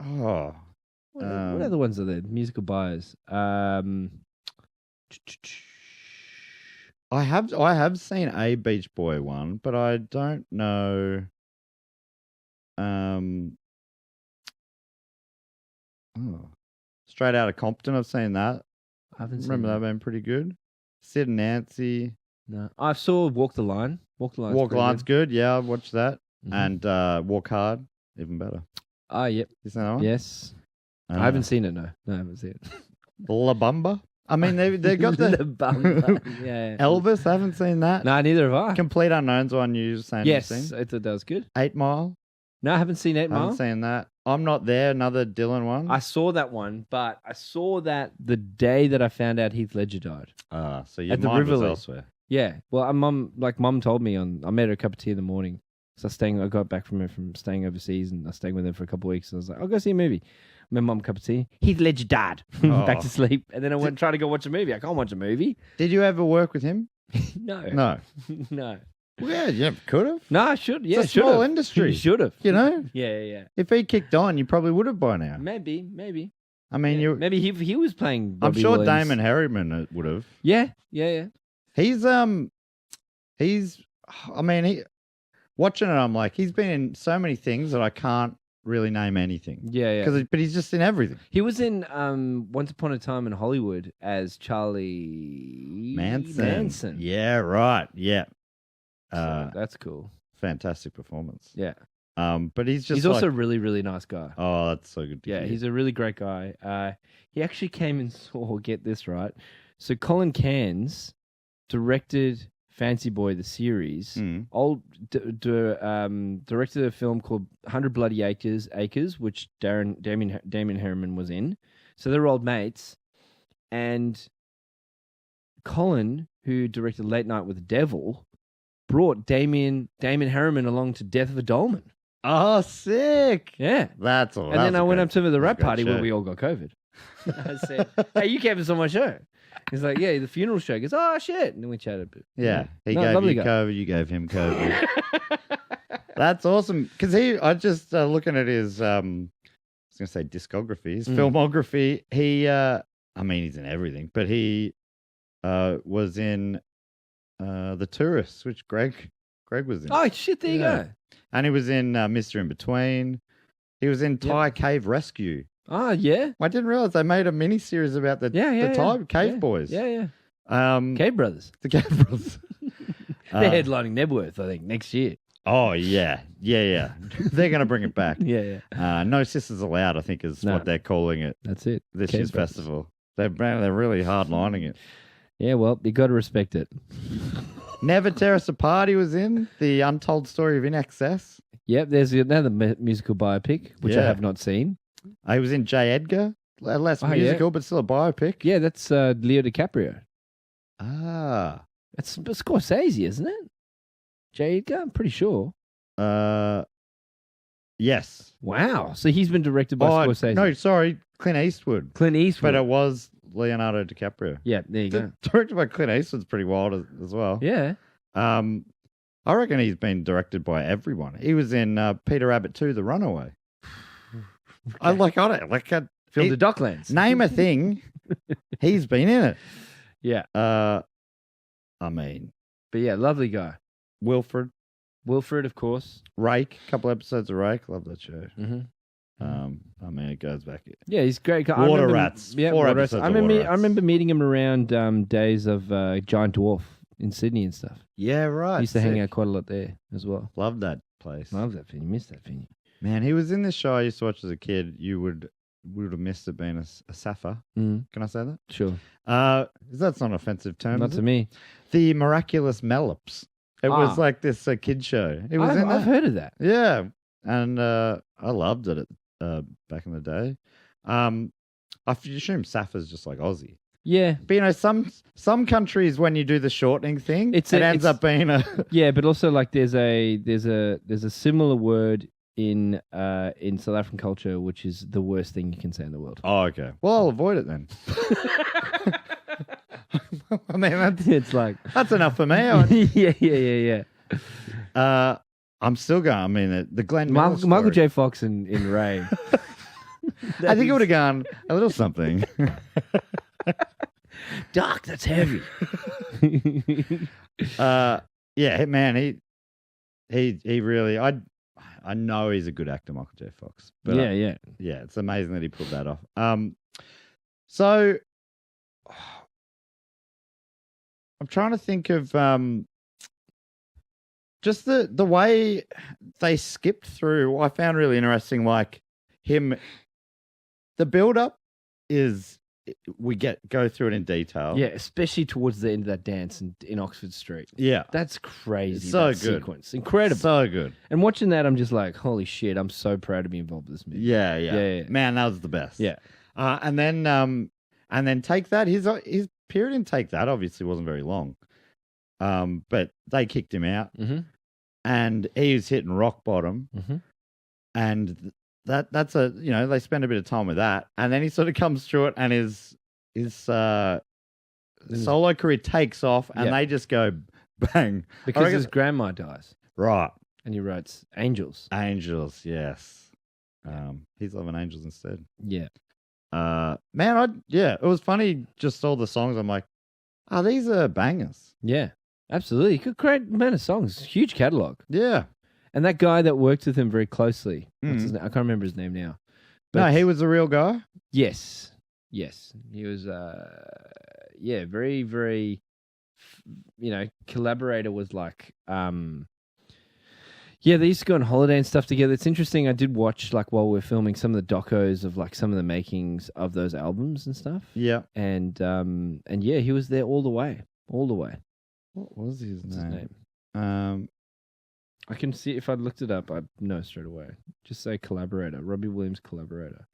Oh, What other ones are there? Musical buyers. I have seen a Beach Boy one, but I don't know. Straight Outta Compton. I've seen that. I haven't seen Remember that being pretty good. Sid and Nancy. No, I saw Walk the Line. Walk the Line. Walk Line's good. Yeah, I've watched that. Mhm. And Walk Hard, even better. Ah, yep. You seen that one? Yes. I haven't seen it. No, I haven't seen it. La Bamba. I mean, they got the The bumper. Yeah. Elvis. I haven't seen that. No, neither have I. Complete Unknowns one you were saying. Yes, You've seen. I thought that was good. 8 Mile. No, I haven't seen 8 I Mile. haven't seen that. I'm Not There. Another Dylan one. I saw that one, but I saw that the day that I found out Heath Ledger died. So your At the mind was Rivoli. elsewhere. Yeah. Well, mum told me I made her a cup of tea in the morning. So I got back from her from staying overseas and I was staying with her for a couple of weeks. So I was like, I'll go see a movie. My mum a cup of tea. Heath Ledger died. Back Oh. to sleep. And then I went try to go watch a movie. I can't watch a movie. Did you ever work with him? No. No. No. Well, yeah, you could have. No, I should. Yeah, It's a small should've. industry. Should have. You know, Yeah. if he kicked on, you probably would have by now. Maybe. I mean, Yeah. Maybe he was playing. I'm Robbie sure Williams. Damon Harriman would have. Yeah. He's watching it. I'm like, he's been in so many things that I can't really name anything. Yeah. But he's just in everything. He was in Once Upon a Time in Hollywood as Charlie Manson. Yeah, right. Yeah. So that's cool. Fantastic performance. Yeah. But he's also a really, really nice guy. Oh, that's so good to Yeah, hear. he's a really great guy. He actually came and saw, get this right. So Colin Cairns directed Fancy Boy, the series. Mm. Directed a film called 100 Bloody Acres, which Damien Harriman was in. So they're old mates. And Colin, who directed Late Night with the Devil, brought Damien Harriman along to Death of a Daulman. Oh, sick. Yeah. That's all. And then I went up to the that's a rap great party where show. we all got COVID. I said, hey, you came to my show. He's like, yeah, the funeral show. He goes, oh, shit. And then we chatted a bit. Yeah. He No, gave lovely you guy. COVID, you gave him COVID. That's awesome. Because I just looking at his, I was going to say discography, his filmography. He, he's in everything, but he was in The Tourists, which Greg was in. Oh, shit, there you Yeah. go. And he was in Mr. In Between. He was in Thai Cave Rescue. Oh, yeah. I didn't realize they made a mini series about the Thai Cave Boys. Yeah. Cave Cave Brothers. The Cave Brothers. They're headlining Nebworth, I think, next year. Oh yeah. They're going to bring it back. Yeah. No Sisters Allowed, I think, is No. what they're calling it That's it. this Cave year's Brothers. festival. They're really hard lining it. Yeah, well, you got to respect it. Never Tear Us Apart. He was in The Untold Story of In Excess. Yep, there's another musical biopic, which I Yeah. have not seen. He was in J. Edgar. Less Oh, yeah. musical, but still a biopic. Yeah, that's Leo DiCaprio. Ah. That's Scorsese, isn't it? J. Edgar, I'm pretty sure. Yes. Wow. So he's been directed by Scorsese. No, sorry, Clint Eastwood. Clint Eastwood. But it was Leonardo DiCaprio. Yeah, there you go. Directed by Clint Eastwood's pretty wild as well. Yeah. I reckon he's been directed by everyone. He was in Peter Rabbit 2, The Runaway. I can't Filmed the Docklands. name a thing. He's been in it. Yeah. But yeah, lovely guy. Wilfred, Wilfred, of course. Rake, a couple episodes of Rake. Love that show. Mm-hmm. It goes back. Yeah, he's great. I Water remember- Rats. Yeah, 4 Water Rats. episodes I of remember, Water I Rats. remember meeting him around days of Giant Dwarf in Sydney and stuff. Yeah, right. I used to hang sick. out quite a lot there as well. Love that place. Love that thing. You missed that thing. Man, he was in this show I used to watch as a kid. You would have missed it being a Sappho. Mm, Can I say that? sure. That's not an offensive term. Not is to it? me. The Miraculous Mellops. It was Ah. like this kid show. It was in I've that. heard of that. Yeah, and I loved it back in the day. I assume Safa's just like Aussie. Yeah. But you know, some countries when you do the shortening thing, it ends up being a yeah, but also like there's a similar word in South African culture which is the worst thing you can say in the world. Oh, okay. Well, I'll avoid it then. I mean, It's like that's enough for me. yeah. I'm still going. I mean, the Glenn Michael story. J. Fox in Ray. I think it would have gone a little something. Doc, that's heavy. Yeah, man, he really. I know he's a good actor, Michael J. Fox. But yeah. It's amazing that he pulled that off. So I'm trying to think of just the way they skipped through. I found really interesting, like him. The build up is we go through it in detail. Yeah, especially towards the end of that dance in Oxford Street. Yeah, that's crazy. It's so that good, sequence, incredible, so good. And watching that, I'm just like, holy shit! I'm so proud to be involved in this movie. Yeah. Man, that was the best. Yeah, and then Take That. His period in Take That obviously wasn't very long. But they kicked him out, and he was hitting rock bottom, and that's they spend a bit of time with that, and then he sort of comes through it, and his solo career takes off, and they just go bang because his grandma dies, right? And he writes Angels, yes. He's loving Angels instead. Yeah, man, it was funny. Just all the songs, I'm like, these are bangers. Yeah. Absolutely. He could create amount of songs. Huge catalog. Yeah. And that guy that worked with him very closely, what's his Mm. name? I can't remember his name now. No, he was the real guy? Yes. He was, very, very, collaborator was like, they used to go on holiday and stuff together. It's interesting. I did watch, like, while we were filming some of the docos of, like, some of the makings of those albums and stuff. Yeah. And he was there all the way. What was his What's name? his name? I can see if I looked it up, I know straight away. Just say collaborator, Robbie Williams collaborator.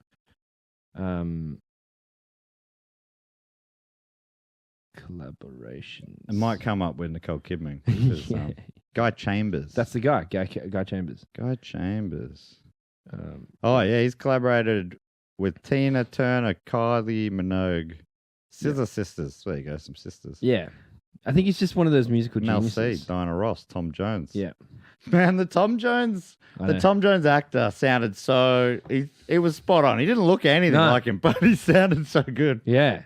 Collaborations. It might come up with Nicole Kidman. Because, Yeah. Guy Chambers. That's the guy, Guy Chambers. Guy Chambers. He's collaborated with Tina Turner, Kylie Minogue, Scissor Sisters. There you go, some sisters. Yeah. I think he's just one of those musical Mel geniuses. C, Diana Ross, Tom Jones. Yeah. Man, the Tom Jones actor sounded so... He was spot on. He didn't look anything like him, but he sounded so good. Yeah.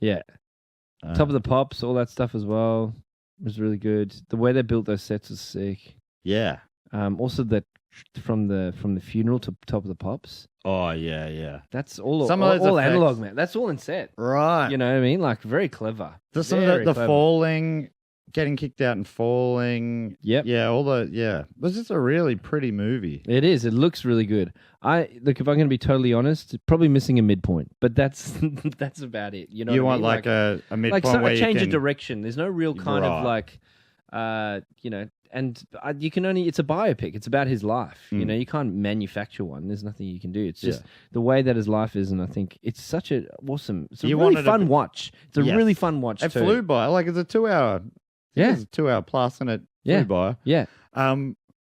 Top of the Pops, all that stuff as well was really good. The way they built those sets was sick. Yeah. Also that from the funeral to Top of the Pops. Oh, yeah. That's all effects. analog, man. That's all in set. Right. You know what I mean? Like, very clever. Some of the falling, getting kicked out and falling. Yep. Yeah, it was just a really pretty movie. It is. It looks really good. Look, if I'm going to be totally honest, it's probably missing a midpoint, but that's about it. You know, you what I want mean? like a midpoint like where a you change can... of direction. There's no real kind of like, and you can only, it's a biopic. It's about his life. You know, you can't manufacture one. There's nothing you can do. It's just the way that his life is. And I think it's such a awesome, it's a really fun watch. It's a really fun watch. It flew by. Like it's a 2 hour. Yeah. It's a 2 hour plus and it flew by. Yeah.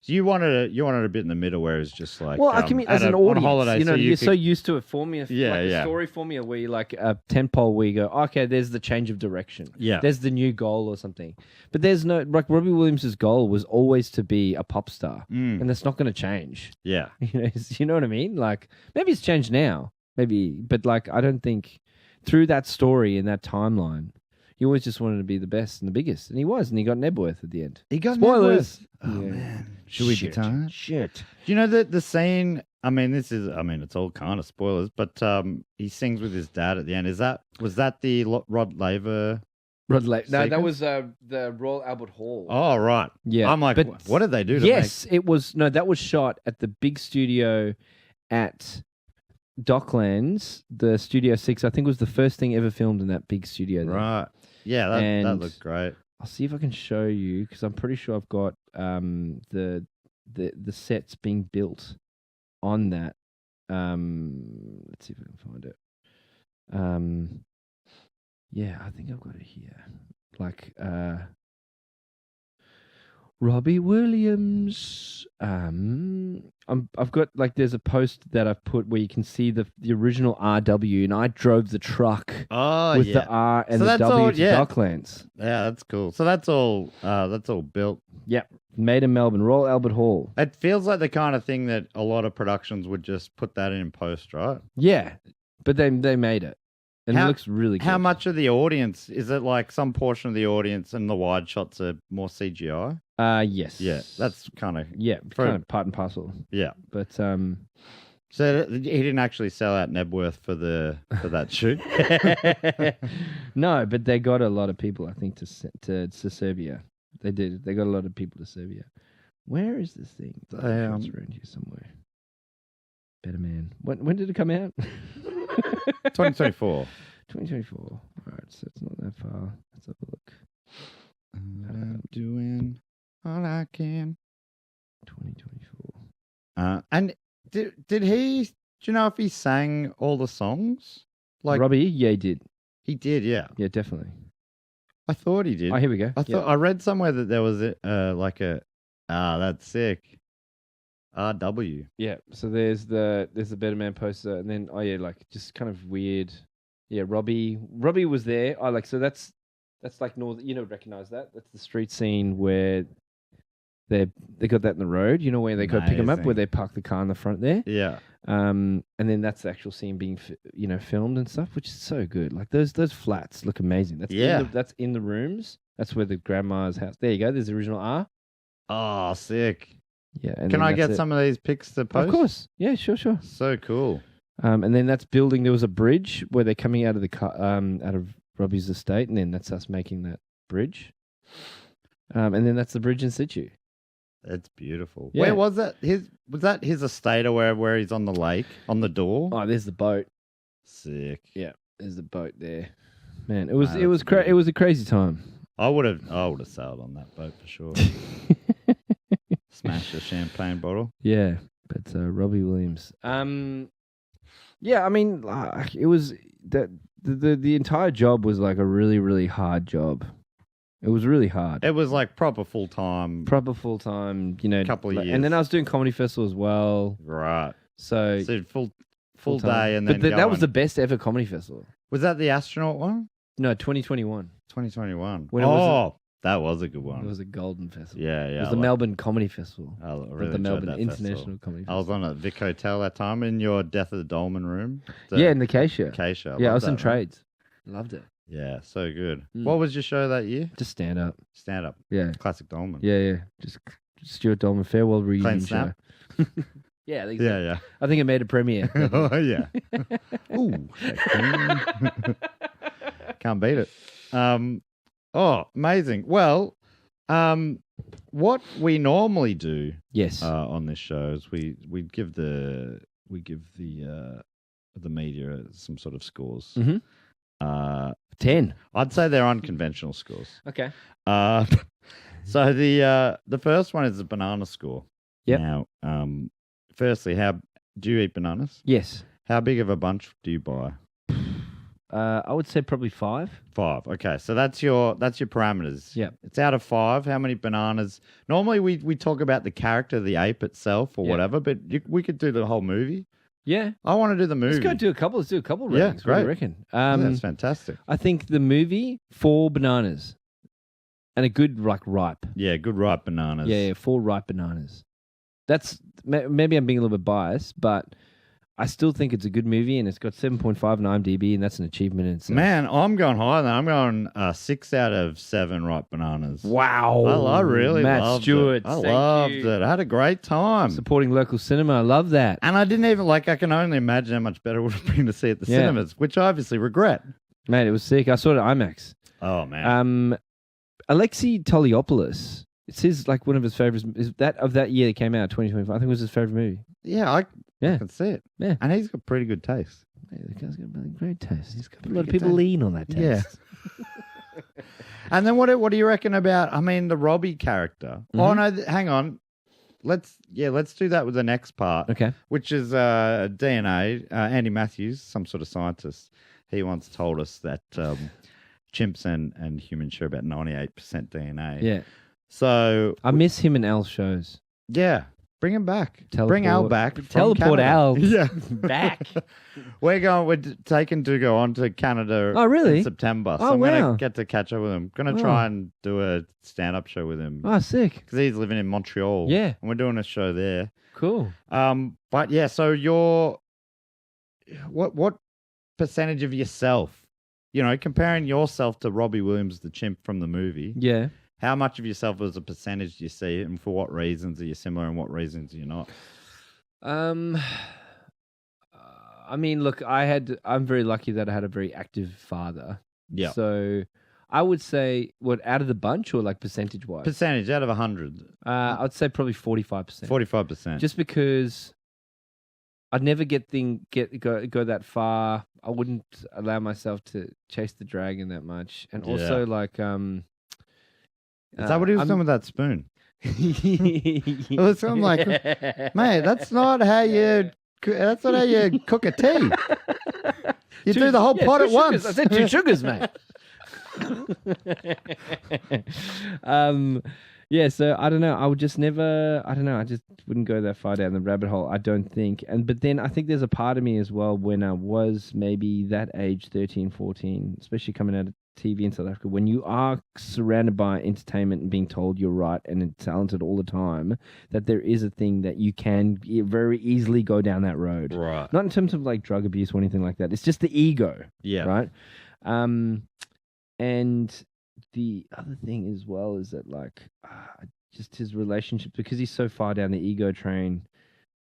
So you wanted a bit in the middle where it's just like, well, I can mean, as an audience, holiday, you know, you're could... so used to a formula, a story formula where you like a tentpole where you go, okay, there's the change of direction. Yeah. There's the new goal or something. But there's no, like Robbie Williams' goal was always to be a pop star. And that's not going to change. Yeah. You know what I mean? Like, maybe it's changed now, but like, I don't think through that story and that timeline, he always just wanted to be the best and the biggest. And he was, and he got Nebworth at the end. He got spoilers. Nebworth. Oh, man. Should we be tired? Shit. Do you know that the scene, it's all kind of spoilers, but he sings with his dad at the end. Was that the Rod Laver? No, that was the Royal Albert Hall. Oh, right. Yeah. I'm like, but what did they do to it was, no, that was shot at the big studio at Docklands, the Studio 6. I think was the first thing ever filmed in that big studio there. Right. Yeah, that looked great. I'll see if I can show you because I'm pretty sure I've got the sets being built on that. Let's see if I can find it. Yeah, I think I've got it here. Like Robbie Williams. I've got like there's a post that I've put where you can see the original RW, and I drove the truck with the R and So the that's W all- to yeah. Docklands. Yeah, that's cool. So that's all built. Yep, made in Melbourne, Royal Albert Hall. It feels like the kind of thing that a lot of productions would just put that in post, right? Yeah, but they made it, and it looks really good. How much of the audience is it? Like some portion of the audience and the wide shots are more CGI? Yes. Yeah, that's kind of kind of part and parcel. yeah. But So he didn't actually sell out Nebworth for that shoot. no, but they got a lot of people, I think, to Serbia. They did. They got a lot of people to Serbia. Where is this thing? It's around here somewhere. Better Man. When did it come out? 2024. 2024. All right, so it's not that far. Let's have a look. I'm doing all I can. 2024. And did he? Do you know if he sang all the songs? Like Robbie? Yeah, he did. he did, yeah. Yeah, definitely. I thought he did. Oh, here we go. I thought I read somewhere that there was that's sick. RW. Yeah, so there's the Better Man poster, and then like just kind of weird. Yeah, Robbie was there. So that's like north. Recognize that? That's the street scene where they got that in the road. You know where they go pick them up, where they park the car in the front there. Yeah. And then that's the actual scene being filmed and stuff, which is so good. Like those flats look amazing. That's in the rooms. That's where the grandma's house. There you go. There's the original R. Oh, sick. Yeah. And Can then I that's get some of these pics to post? Of course. Yeah. Sure. So cool. And then that's building. There was a bridge where they're coming out of the car, out of Robbie's estate, and then that's us making that bridge. And then that's the bridge in situ. That's beautiful. Yeah. Where was that? Was that his estate or where he's on the lake on the door? Oh, there's the boat. Sick. Yeah, there's the boat there. Man, it was Wow, it was it was a crazy time. I would have sailed on that boat for sure. Smash a champagne bottle. Yeah, but Robbie Williams. Yeah, I mean, it was that the entire job was like a really, really hard job. It was really hard. It was like proper full time. Proper full time, Couple of years. and then I was doing comedy festival as well. Right. So full day, and then but that was the best ever comedy festival. Was that the astronaut one? No, 2021. 2021. When it was that was a good one. It was a golden festival. Yeah. It was the Melbourne Comedy Festival. I really the enjoyed Melbourne that International festival. Comedy I was Festival. on a Vic Hotel that time in your Death of the Daulman room. In the Acacia. Acacia. Yeah, I was loved in that, man. trades. Loved it. Yeah, so good. Mm. What was your show that year? Just stand up. Stand up. Yeah. Classic Daulman. Yeah. Just Stuart Daulman farewell reunion Clean snap? show. Yeah, I think so. Yeah. I think it made a premiere. Oh, yeah. Ooh. Can't beat it. Amazing. Well, what we normally do Yes. on this show is we give the media some sort of scores. Mhm. 10. I'd say they're unconventional scores. Okay. So the first one is the banana score. Yep. Now, firstly, how do you eat bananas? Yes. How big of a bunch do you buy? I would say probably 5. 5. Okay, so that's your parameters. Yep. It's out of 5. How many bananas? Normally, we talk about the character, the ape itself, or Yeah. whatever. But we could do the whole movie. Yeah. I want to do the movie. Let's go do a couple. Let's do a couple Yeah, ratings. What do you great. reckon? That's fantastic. I think the movie 4 bananas, and a good ripe. Yeah, good ripe bananas. Yeah, 4 ripe bananas. That's maybe I'm being a little bit biased, but I still think it's a good movie, and it's got 7.5 on IMDb, and that's an achievement in itself. Man, I'm going higher than I'm going 6 out of 7 ripe bananas. Wow. I really Matt loved Stuart, it. I thank loved you. it. I had a great time. Supporting local cinema. I love that. And I didn't even, I can only imagine how much better it would have been to see at the Yeah. cinemas, which I obviously regret. Man, it was sick. I saw it at IMAX. Oh, man. Alexei Toliopoulos. It's his one of his favorites. Is that of that year that came out, 2025? I think it was his favorite movie. Yeah, I Yeah. can see it. Yeah. And he's got pretty good taste. Yeah, the guy's got a great taste. He's got a pretty lot of good people taste. lean on that taste. Yeah. And then what do you reckon about, the Robbie character? Mm-hmm. Oh, no, hang on. Let's do that with the next part, Okay. which is DNA, Andy Matthews, some sort of scientist. he once told us that chimps and humans share about 98% DNA. Yeah. So I miss him and Al's shows. yeah, bring him back. Bring Al back. from Teleport Canada. Al Yeah. back. We're taking to go on to Canada. Oh, really? In September. So Oh, I'm wow. gonna get to catch up with him. Gonna try and do a stand-up show with him Oh, sick. because he's living in Montreal. Yeah. and we're doing a show there. Cool. But yeah, so what percentage of yourself, comparing yourself to Robbie Williams, the chimp from the movie, Yeah. how much of yourself as a percentage do you see, and for what reasons are you similar and what reasons are you not? I mean, look, I'm very lucky that I had a very active father. Yeah. So I would say, out of the bunch or like percentage wise? Percentage out of 100. I'd say probably 45%. 45%. Just because I'd never go that far. I wouldn't allow myself to chase the dragon that much. And also like Is that what he was doing with that spoon? It was something like, mate, that's not how you cook a tea. You do the whole pot at once. I said 2 sugars, mate. Yeah, so I don't know. I would just never. I don't know. I just wouldn't go that far down the rabbit hole. I don't think. But then I think there's a part of me as well when I was maybe that age, 13, 14, especially coming out of TV in South Africa, when you are surrounded by entertainment and being told you're right and talented all the time, that there is a thing that you can very easily go down that road. Right. Not in terms of like drug abuse or anything like that. It's just the ego. Yeah. Right. And the other thing as well is that like just his relationships, because he's so far down the ego train,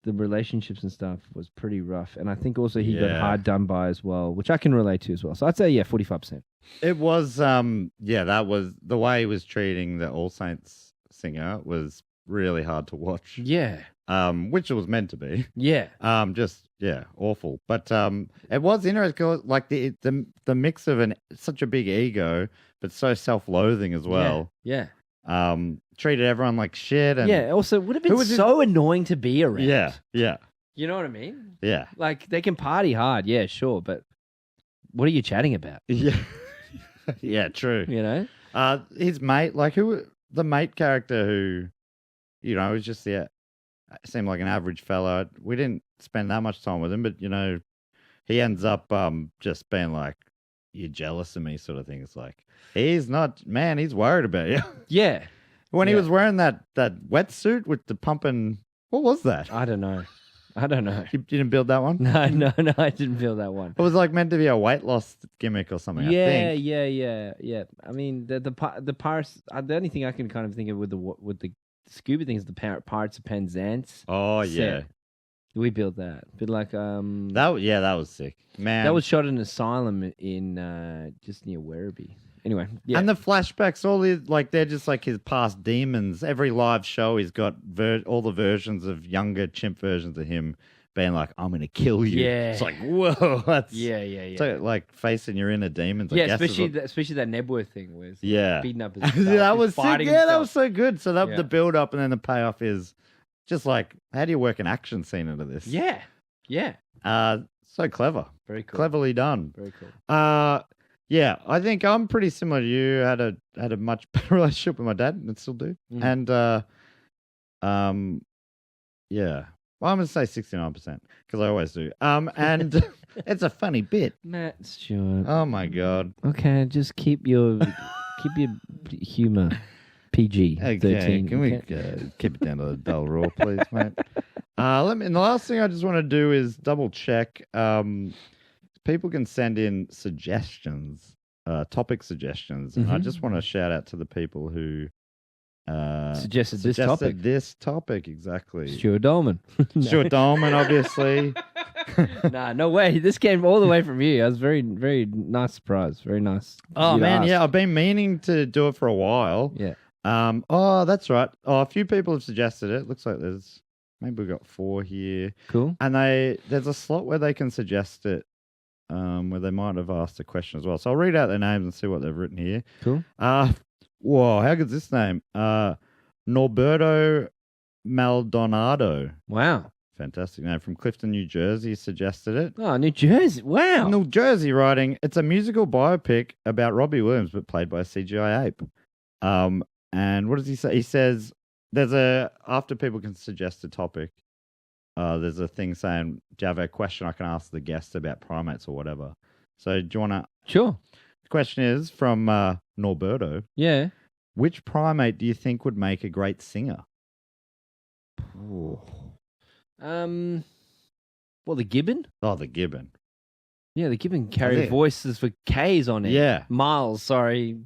the relationships and stuff was pretty rough. And I think also he got hard done by as well, which I can relate to as well. So I'd say, 45%. It was, that was the way he was treating the All Saints singer was really hard to watch. Yeah. Which it was meant to be. Yeah. Awful. But it was interesting, like the mix of such a big ego, but so self-loathing as well. Yeah. Treated everyone like shit. And also, it would have been so annoying to be around. Yeah. You know what I mean? Yeah. Like, they can party hard, yeah, sure, but what are you chatting about? Yeah. Yeah, true. You know? His mate, the mate character who, was just seemed like an average fellow. We didn't spend that much time with him, but he ends up just being like, "You're jealous of me," sort of thing. It's like he's not, man. He's worried about you. Yeah. When he was wearing that wetsuit with the pumping, what was that? I don't know. You didn't build that one? No, I didn't feel that one. It was like meant to be a weight loss gimmick or something. Yeah, I think. yeah. I mean, the pirates. The only thing I can kind of think of with the scuba thing is the Pirates of Penzance. Oh set. yeah, we built that. But like that was sick, man. That was shot in an asylum in just near Werribee. Anyway, yeah. And the flashbacks, they're just like his past demons. Every live show, he's got all the versions of younger chimp versions of him being like, "I'm going to kill you." Yeah. It's like, whoa, that's yeah. like facing your inner demons. I guess especially that Nebworth thing was yeah, beating up his that was sick. Yeah, himself. That was so good. So the build up and then the payoff is just like, how do you work an action scene into this? Yeah. So clever. Very cool. Cleverly done. Very cool. Yeah, I think I'm pretty similar to you. Had a much better relationship with my dad, and still do. And yeah. Well, I'm gonna say 69% because I always do. And it's a funny bit. Matt Stuart. Oh my god. Okay, just keep your humor PG. Okay, 13. can we keep it down to the dull raw, please, mate? And the last thing I just want to do is double check. People can send in suggestions, topic suggestions. And I just want to shout out to the people who suggested this topic, exactly. Stuart Daulman. Stuart Daulman, obviously. Nah, no way. This came all the way from you. I was very, very nice surprise. Very nice. Oh, man, yeah. I've been meaning to do it for a while. Yeah. Oh, that's right. Oh, a few people have suggested it. Looks like maybe we've got 4 here. Cool. And there's a slot where they can suggest it. Where they might have asked a question as well. So I'll read out their names and see what they've written here. Cool. Whoa, how good's this name? Norberto Maldonado. Wow. Fantastic name. From Clifton, New Jersey, suggested it. Oh, New Jersey. Wow. New Jersey writing, it's a musical biopic about Robbie Williams, but played by a CGI ape. And what does he say? He says, after people can suggest a topic, there's a thing saying, do you have a question I can ask the guest about primates or whatever? So do you want to? Sure. The question is from Norberto. Yeah. Which primate do you think would make a great singer? Ooh. Well, the gibbon? Oh, the gibbon. Yeah, the gibbon carry voices for K's on it. Yeah. Miles, sorry.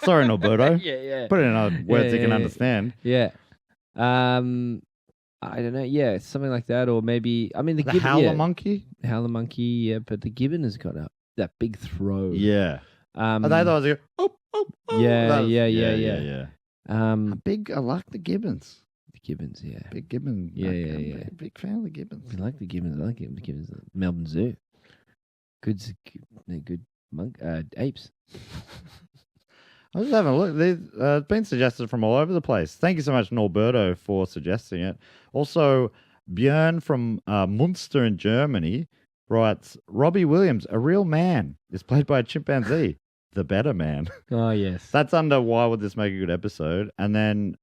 Sorry, Norberto. Yeah. Put it in words you can understand. Yeah. I don't know. Yeah, something like that. Or maybe, the The gibbon. howler monkey? The howler monkey, yeah. But the gibbon has got that big throw. Yeah. Are they the ones who go, oh, Yeah. I like the gibbons. The gibbons, yeah. Big gibbon. Yeah. I'm a big fan of the gibbons. I like the gibbons. I like the gibbons. Melbourne Zoo. Good apes. I was having a look. It's been suggested from all over the place. Thank you so much, Norberto, for suggesting it. Also, Björn from Munster in Germany writes, Robbie Williams, a real man, is played by a chimpanzee. The better man. Oh, yes. That's under why would this make a good episode? And then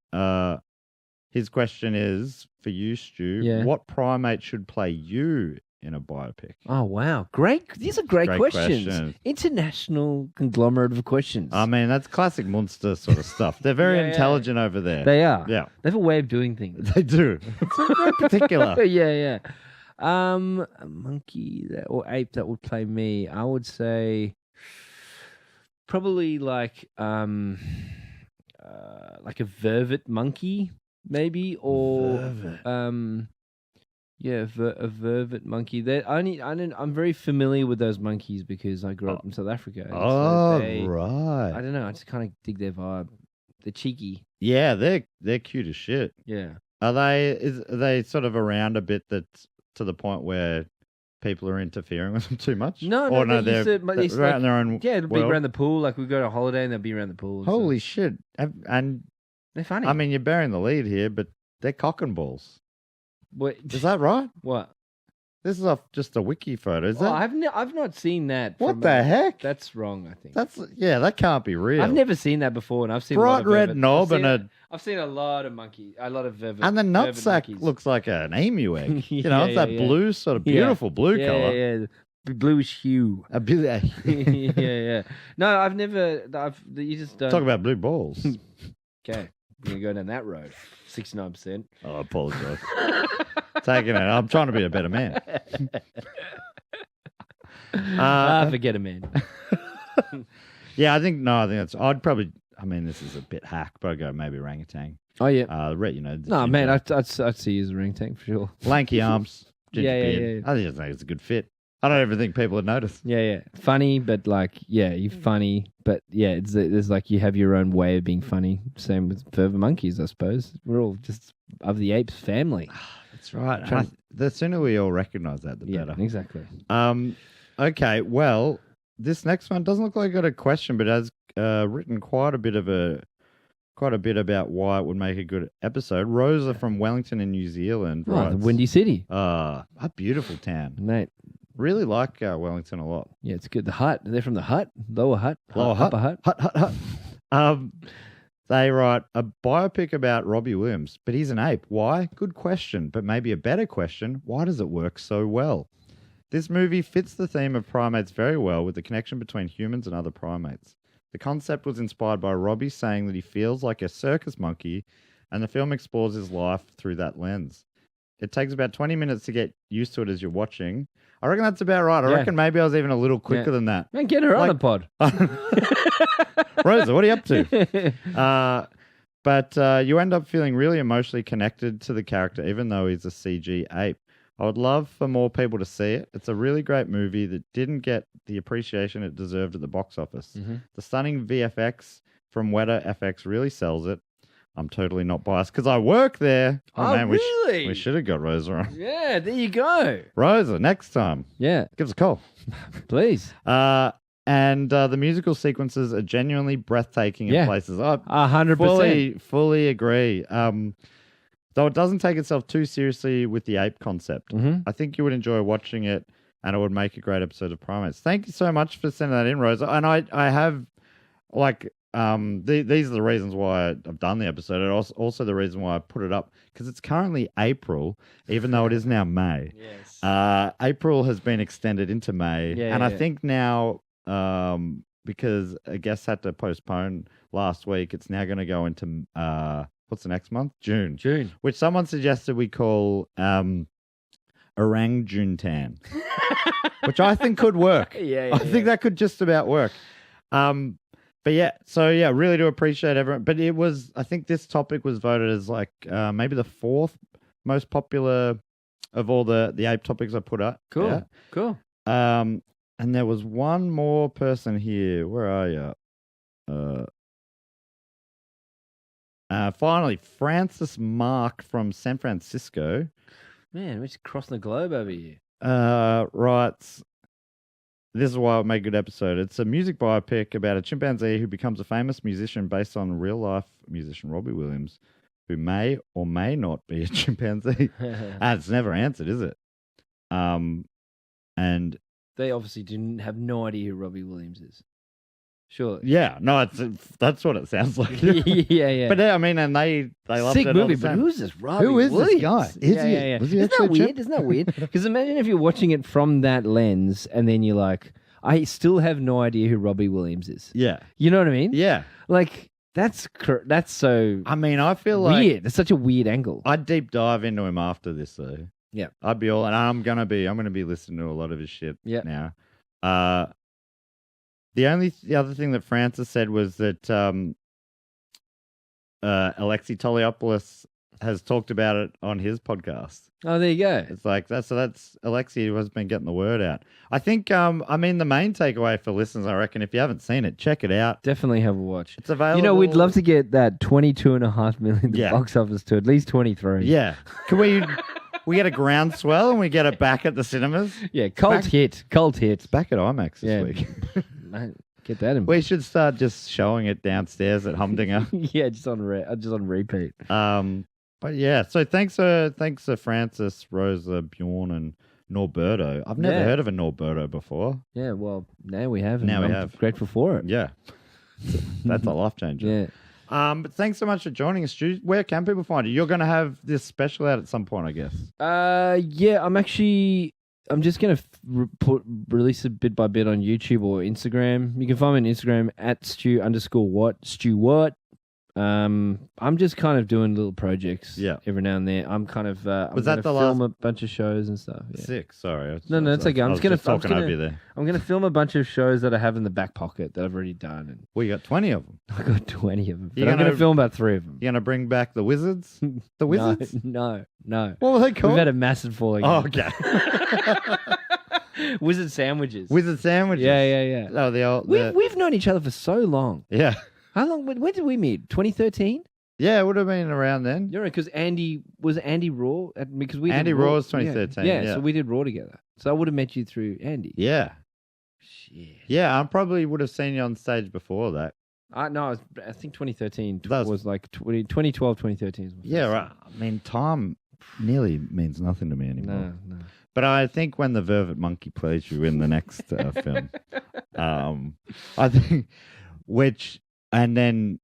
his question is for you, Stu. What primate should play you in a biopic? Oh, wow. Great. These are great questions. International conglomerate of questions. I mean, that's classic Munster sort of stuff. They're very intelligent over there. They are. Yeah. They have a way of doing things. They do. It's very particular. Yeah. A monkey or ape that would play me, I would say probably like a vervet monkey, maybe, or Vervet. a vervet monkey. I'm very familiar with those monkeys because I grew up in South Africa. Right. I don't know. I just kind of dig their vibe. They're cheeky. Yeah, they're cute as shit. Yeah. Are they sort of around a bit that's to the point where people are interfering with them too much? No, they're out in their own it'll be world? around the pool. Like we go to a holiday and they'll be around the pool. Holy shit. And they're funny. I mean, you're bearing the lead here, but they're cock and balls. What? Is that right? What? This is just a wiki photo, is that? I've not seen that. What the heck? That's wrong, I think. That can't be real. I've never seen that before, and I've seen bright red knob I've seen a lot of monkeys, a lot of vervet. And the nutsack monkeys. looks like an emu egg. Yeah, It's that blue, sort of beautiful blue color. Yeah, bluish hue. Yeah. No, I've never. You just don't Talk about blue balls. Okay, we're gonna go down that road. 69%. Oh, I apologize. Taking it. I'm trying to be a better man. Forget it, man. Yeah, I think that's. I'd probably. I mean, this is a bit hack, but I'd go maybe orangutan. Oh yeah. No, man, I'd see you as a orangutan for sure. Lanky arms. Ginger beard. Yeah. I just think it's a good fit. I don't even think people would notice. Yeah. Funny, but you're funny, but there's like you have your own way of being funny. Same with further monkeys, I suppose. We're all just of the apes family. That's right. The sooner we all recognize that, the better. Exactly. Okay. Well, this next one doesn't look like it got a question, but has written quite a bit about why it would make a good episode. Rosa from Wellington in New Zealand. The Windy City. A beautiful town. Mate. Really like Wellington a lot. Yeah, it's good. The Hut. They're from the Hut. Lower Hut. Upper Hut. Hut. They write a biopic about Robbie Williams, but he's an ape. Why? Good question. But maybe a better question, why does it work so well? This movie fits the theme of primates very well with the connection between humans and other primates. The concept was inspired by Robbie saying that he feels like a circus monkey, and the film explores his life through that lens. It takes about 20 minutes to get used to it as you're watching. I reckon that's about right. I reckon maybe I was even a little quicker than that. Man, get her on the pod. Rosa, what are you up to? But you end up feeling really emotionally connected to the character, even though he's a CG ape. I would love for more people to see it. It's a really great movie that didn't get the appreciation it deserved at the box office. Mm-hmm. The stunning VFX from Weta FX really sells it. I'm totally not biased because I work there. Oh, man, really? We should have got Rosa on. Yeah, there you go. Rosa, next time. Yeah. Give us a call. Please. And the musical sequences are genuinely breathtaking in places. I 100%. fully agree. Though it doesn't take itself too seriously with the ape concept. Mhm. I think you would enjoy watching it, and it would make a great episode of Primates. Thank you so much for sending that in, Rose. And I have, like, these are the reasons why I've done the episode, and also the reason why I put it up, because it's currently April, even though it is now May. Yes. April has been extended into May, Yeah, and I yeah. think now, because a guest had to postpone last week, it's now going to go into what's the next month? June, which someone suggested we call Orang-Juntan, which I think could work. Yeah, I think that could just about work. But yeah, so yeah, really do appreciate everyone. But it was, I think this topic was voted as like maybe the 4th most popular of all the ape topics I put up. Cool. Cool. And there was one more person here. Where are you? Finally, Francis Mark from San Francisco Man, we're just crossing the globe over here. writes, this is why it made a good episode. It's a music biopic about a chimpanzee who becomes a famous musician based on real-life musician Robbie Williams, who may or may not be a chimpanzee. And it's never answered, is it? And They obviously didn't have no idea who Robbie Williams is. Sure. yeah, no, that's what it sounds like. yeah. But I mean, and they loved Sick it. movie, all the but same. who's this Robbie Who is Williams? this guy? Is yeah, he? yeah, yeah. Was he Isn't actually that a chimp? weird? Isn't that weird? Because imagine if you're watching it from that lens and then you're like, I still have no idea who Robbie Williams is. Yeah, You know what I mean? yeah. Like, that's so I mean, I feel like weird. It's such a weird angle. I'd deep dive into him after this, though. Yeah. I'd be all, and I'm gonna be listening to a lot of his shit Yeah. now. The other thing that Francis said was that Alexei Toliopoulos has talked about it on his podcast. Oh, there you go. It's like that's Alexei who has been getting the word out. I think I mean the main takeaway for listeners, I reckon, if you haven't seen it, check it out. Definitely have a watch. It's available. You know, we'd love to get that 22.5 million at the Yeah. box office to at least 23. Yeah. Can we get a groundswell and we get it back at the cinemas? Yeah, cult hit. It's back at IMAX this Yeah. week. Mate, get that in. We should start just showing it downstairs at Humdinger. Yeah, just on repeat. But yeah, so thanks to Francis, Rosa, Bjorn, and Norberto. I've never Yeah. heard of a Norberto before. Yeah, well, now we have. and Now we I'm have. Grateful for it. Yeah, that's a life changer. Yeah. But thanks so much for joining us, Stu. Where can people find you? You're going to have this special out at some point, I guess. Yeah, I'm just going to release it bit by bit on YouTube or Instagram. You can find me on Instagram at Stuart. I'm just kind of doing little projects every now and then. I'm kind of Was I'm that gonna the film last- a bunch of shows and stuff. Yeah. Sick. Sorry. No, it's okay. I'm just talking gonna over you there. I'm going to film a bunch of shows that I have in the back pocket that I've already done, and We got 20 of them. I got 20 of them. But You're I'm going gonna- to film about 3 of them. You going to bring back the Wizards? The Wizards? No. What were they called? We've had a massive falling. Oh, out. okay. Wizard sandwiches. Wizard sandwiches. Yeah. Oh, the old. We've known each other for so long. Yeah. How long? When did we meet? 2013. Yeah, it would have been around then. You're right, because Andy Raw because we Andy did Raw was 2013. Yeah, so we did Raw together. So I would have met you through Andy. Yeah. Shit. Yeah, I probably would have seen you on stage before that. No, I think 2013 That was- was like 2012, 2013. Was my Yeah, first right. I mean, time nearly means nothing to me time. anymore. No. But I think when the Vervet Monkey plays you in the next film, I think, and then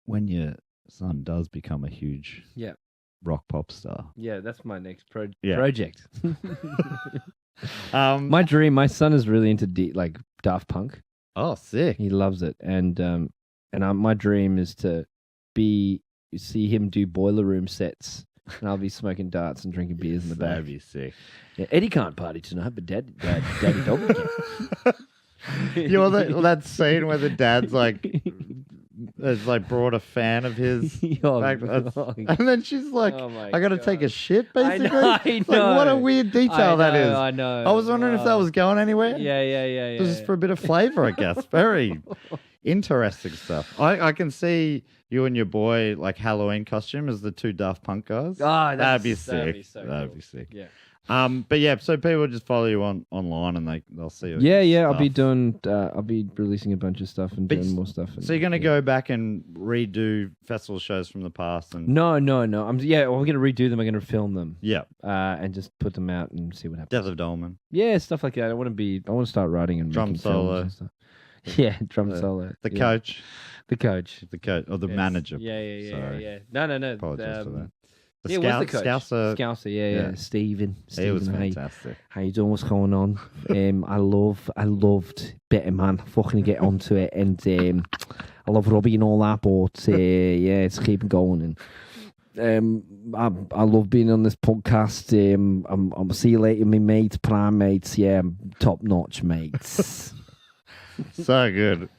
when your son does become a huge Yeah. rock pop star. Yeah, that's my next Yeah. project. My My dream. My son is really into like Daft Punk. oh, sick. He loves it, and my dream is to see him do boiler room sets, and I'll be smoking darts and drinking beers in the back. That'd be sick. Yeah, Eddie can't party tonight, but Daddy Daulman can. You know that scene where the dad's like, has like brought a fan of his, Oh, back, and then she's like, oh my I got to God. take a shit, I basically. know, I It's like, what a know. weird detail that is. I know. I was wondering if that was going anywhere. Yeah. Just for a bit of flavor, I guess. Very interesting stuff. I can see you and your boy like Halloween costume as the 2 Daft Punk guys. Oh, that'd be sick. That'd be so That'd cool. be sick. Yeah. But yeah, so people just follow you online and they'll see you. Yeah. I'll be doing. I'll be releasing a bunch of stuff and doing more stuff. So you're going to go back and redo festival shows from the past and No. I'm going to redo them. I'm going to film them. yeah, And just put them out and see what happens. Death of Daulman. Yeah, stuff like that. I want to start writing and Drum making films solo. and stuff. Yeah, drum solo. The Yeah. coach, The coach. or the Yes. manager. Yeah. Sorry. No. Apologies for that. The Yeah, what's the coach? Scouser. Scouser, yeah. Steven. He was hey. fantastic. How you doing? What's going on? I loved Better Man. Fucking get onto it, and I love Robbie and all that. But it's keeping going, and I love being on this podcast. I'm see you later, my mates, prime mates. Yeah, top notch mates. So good.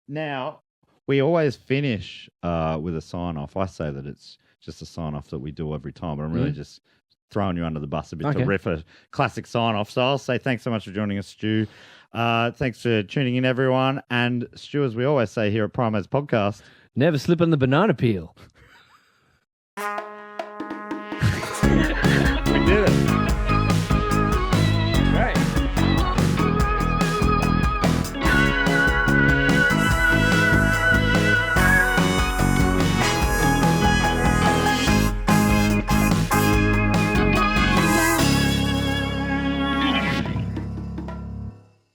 Now we always finish with a sign off. I say that it's just a sign off that we do every time, but I'm really just throwing you under the bus a bit to riff a classic sign off. So I'll say thanks so much for joining us, Stu. Thanks for tuning in, everyone. And Stu, as we always say here at Primates Podcast, Never slip on the banana peel.